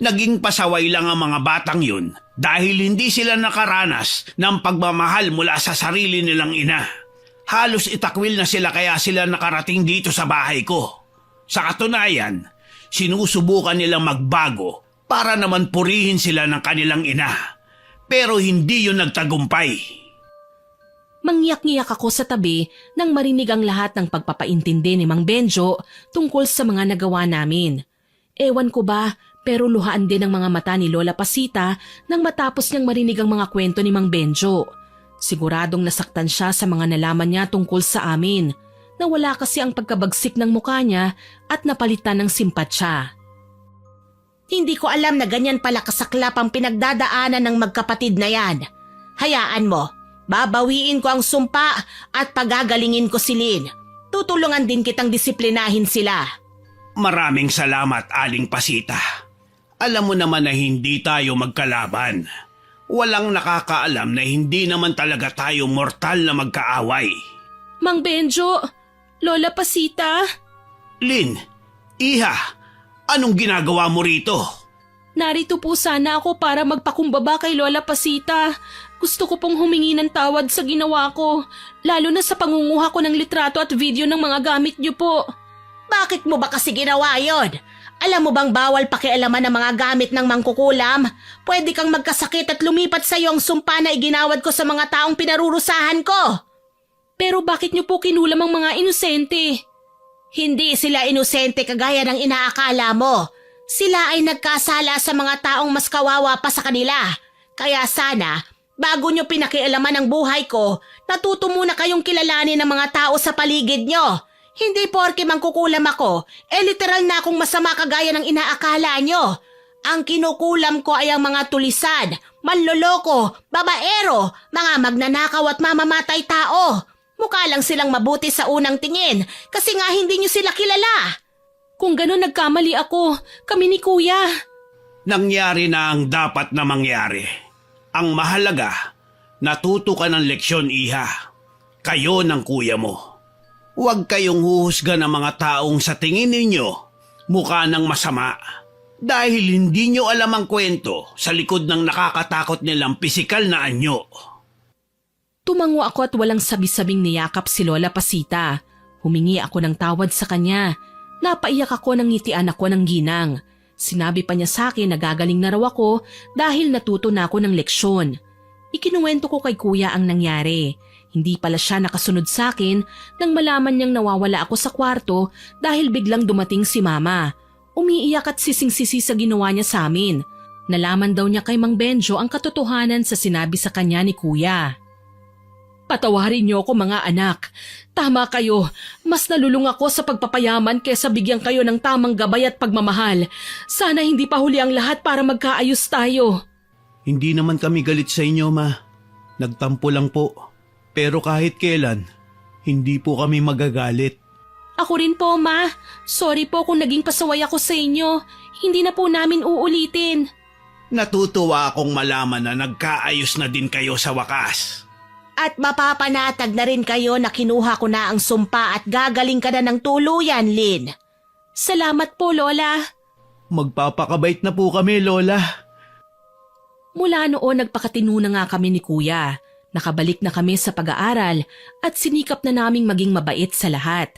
Naging pasaway lang ang mga batang yun dahil hindi sila nakaranas ng pagmamahal mula sa sarili nilang ina. Halos itakwil na sila kaya sila nakarating dito sa bahay ko. Sa katunayan, sinusubukan nilang magbago para naman purihin sila ng kanilang ina. Pero hindi yun nagtagumpay. Mangyak-ngiyak ako sa tabi nang marinig ang lahat ng pagpapaintindi ni Mang Benjo tungkol sa mga nagawa namin. Ewan ko ba, pero luhaan din ang mga mata ni Lola Pasita nang matapos niyang marinig ang mga kwento ni Mang Benjo. Siguradong nasaktan siya sa mga nalaman niya tungkol sa amin. Nawala kasi ang pagkabagsik ng mukha niya at napalitan ng simpatsya. Hindi ko alam na ganyan pala kasaklap ang pinagdadaanan ng magkapatid na yan. Hayaan mo, babawiin ko ang sumpa at pagagalingin ko si Lynn. Tutulungan din kitang disiplinahin sila. Maraming salamat, Aling Pasita. Alam mo naman na hindi tayo magkalaban. Walang nakakaalam na hindi naman talaga tayo mortal na magkaaway. Mang Benjo, Lola Pasita. Lynn, Iha, anong ginagawa mo rito? Narito po sana ako para magpakumbaba kay Lola Pasita. Gusto ko pong humingi ng tawad sa ginawa ko, lalo na sa pangunguha ko ng litrato at video ng mga gamit niyo po. Bakit mo ba kasi ginawa yon? Alam mo bang bawal pakialaman ng mga gamit ng mangkukulam? Pwede kang magkasakit at lumipat sa iyo ang sumpa na iginawad ko sa mga taong pinarurusahan ko. Pero bakit niyo po kinulam ang mga inosente? Hindi sila inosente kagaya ng inaakala mo. Sila ay nagkasala sa mga taong mas kawawa pa sa kanila. Kaya sana, bago nyo pinakialaman ang buhay ko, natuto muna kayong kilalanin ng mga tao sa paligid nyo. Hindi porke mangkukulam ako, literal na akong masama kagaya ng inaakala nyo. Ang kinukulam ko ay ang mga tulisan, manloloko, babaero, mga magnanakaw at mamamatay tao. Mukha lang silang mabuti sa unang tingin kasi nga hindi nyo sila kilala. Kung gano'n nagkamali ako, kami ni Kuya. Nangyari na ang dapat na mangyari. Ang mahalaga, natuto ka ng leksyon, Iha. Kayo ng kuya mo. Huwag kayong huhusga ng mga taong sa tingin ninyo mukha ng masama. Dahil hindi nyo alam ang kwento sa likod ng nakakatakot nilang pisikal na anyo. Tumango ako at walang sabi-sabing niyakap si Lola Pasita. Humingi ako ng tawad sa kanya. Napaiyak ako nang ngitian ako ng ginang. Sinabi pa niya sa akin na gagaling na raw ako dahil natuto na ako ng leksyon. Ikinuwento ko kay Kuya ang nangyari. Hindi pala siya nakasunod sa akin nang malaman niyang nawawala ako sa kwarto dahil biglang dumating si Mama. Umiiyak at sising-sisi sa ginawa niya sa amin. Nalaman daw niya kay Mang Benjo ang katotohanan sa sinabi sa kanya ni Kuya. Patawarin niyo ako mga anak. Tama kayo, mas nalulung ako sa pagpapayaman kaysa bigyan kayo ng tamang gabay at pagmamahal. Sana hindi pa huli ang lahat para magkaayos tayo. Hindi naman kami galit sa inyo, Ma. Nagtampo lang po. Pero kahit kailan, hindi po kami magagalit. Ako rin po, Ma. Sorry po kung naging pasaway ako sa inyo. Hindi na po namin uulitin. Natutuwa akong malaman na nagkaayos na din kayo sa wakas. At mapapanatag na rin kayo na kinuha ko na ang sumpa at gagaling ka na ng tuluyan, Lynn. Salamat po, Lola. Magpapakabait na po kami, Lola. Mula noon nagpakatino na nga kami ni Kuya. Nakabalik na kami sa pag-aaral at sinikap na naming maging mabait sa lahat.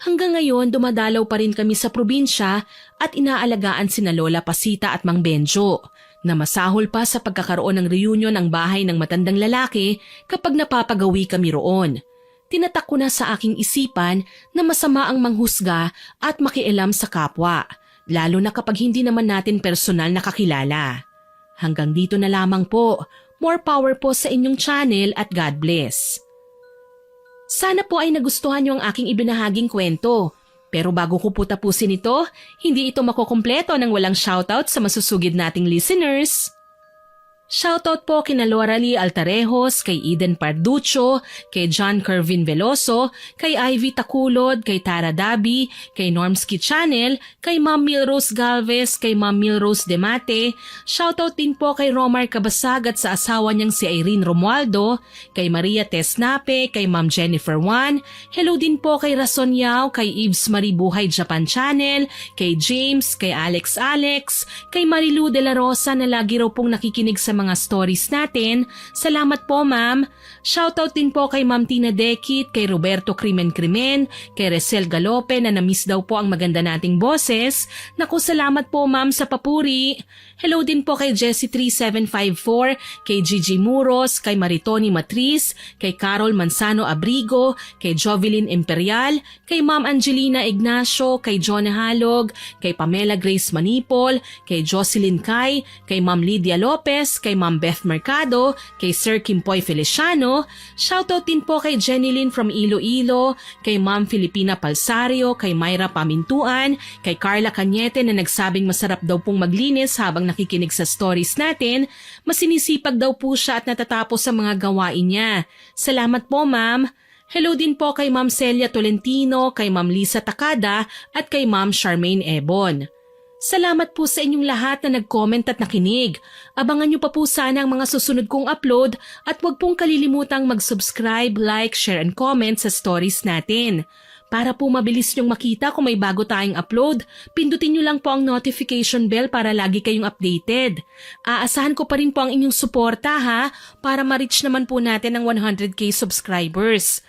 Hanggang ngayon dumadalaw pa rin kami sa probinsya at inaalagaan sina Lola Pasita at Mang Benjo na masahol pa sa pagkakaroon ng reunion ang bahay ng matandang lalaki kapag napapagawi kami roon. Tinatak ko na sa aking isipan na masama ang manghusga at makialam sa kapwa, lalo na kapag hindi naman natin personal na kakilala. Hanggang dito na lamang po. More power po sa inyong channel at God bless. Sana po ay nagustuhan niyo ang aking ibinahaging kwento. Pero bago ko po tapusin ito, hindi ito makukumpleto nang walang shoutout sa masusugid nating listeners. Shoutout po kina Laura Lee Altarejos, kay Eden Parducho, kay John Kervin Veloso, kay Ivy Takulod, kay Tara Dabi, kay Normski Channel, kay Ma'am Milrose Galvez, kay Ma'am Milrose Demate. Shoutout din po kay Romar Kabasag at sa asawa niyang si Irene Romualdo, kay Maria Tesnape, kay Ma'am Jennifer Juan. Hello din po kay Rason Yao, kay Eves Marie Buhay Japan Channel, kay James, kay Alex, kay Marilu De La Rosa na lagi raw pong nakikinig sa mga stories natin. Salamat po, ma'am. Shoutout din po kay Ma'am Tina Dekit, kay Roberto Crimen, kay Resel Galope na namiss daw po ang maganda nating boses. Naku, salamat po, ma'am, sa papuri. Hello din po kay Jessie 3754, kay Gigi Muros, kay Maritoni Matris, kay Carol Manzano Abrigo, kay Jovelyn Imperial, kay Ma'am Angelina Ignacio, kay John Halog, kay Pamela Grace Manipol, kay Jocelyn Kai, kay Ma'am Lydia Lopez, kay Ma'am Beth Mercado, kay Sir Kimpoy Feliciano. Shoutout din po kay Jenny Lynn from Iloilo, kay Ma'am Filipina Palsario, kay Myra Pamintuan, kay Carla Cañete na nagsabing masarap daw pong maglinis habang nakikinig sa stories natin. Masinisipag daw po siya at natatapos sa mga gawain niya. Salamat po, Ma'am. Hello din po kay Ma'am Celia Tolentino, kay Ma'am Lisa Takada at kay Ma'am Charmaine Ebon. Salamat po sa inyong lahat na nag-comment at nakinig. Abangan niyo pa po sana ang mga susunod kong upload at huwag pong kalilimutang mag-subscribe, like, share and comment sa stories natin. Para po mabilis niyong makita kung may bago tayong upload, pindutin niyo lang po ang notification bell para lagi kayong updated. Aasahan ko pa rin po ang inyong suporta ha, para ma-reach naman po natin ang 100k subscribers.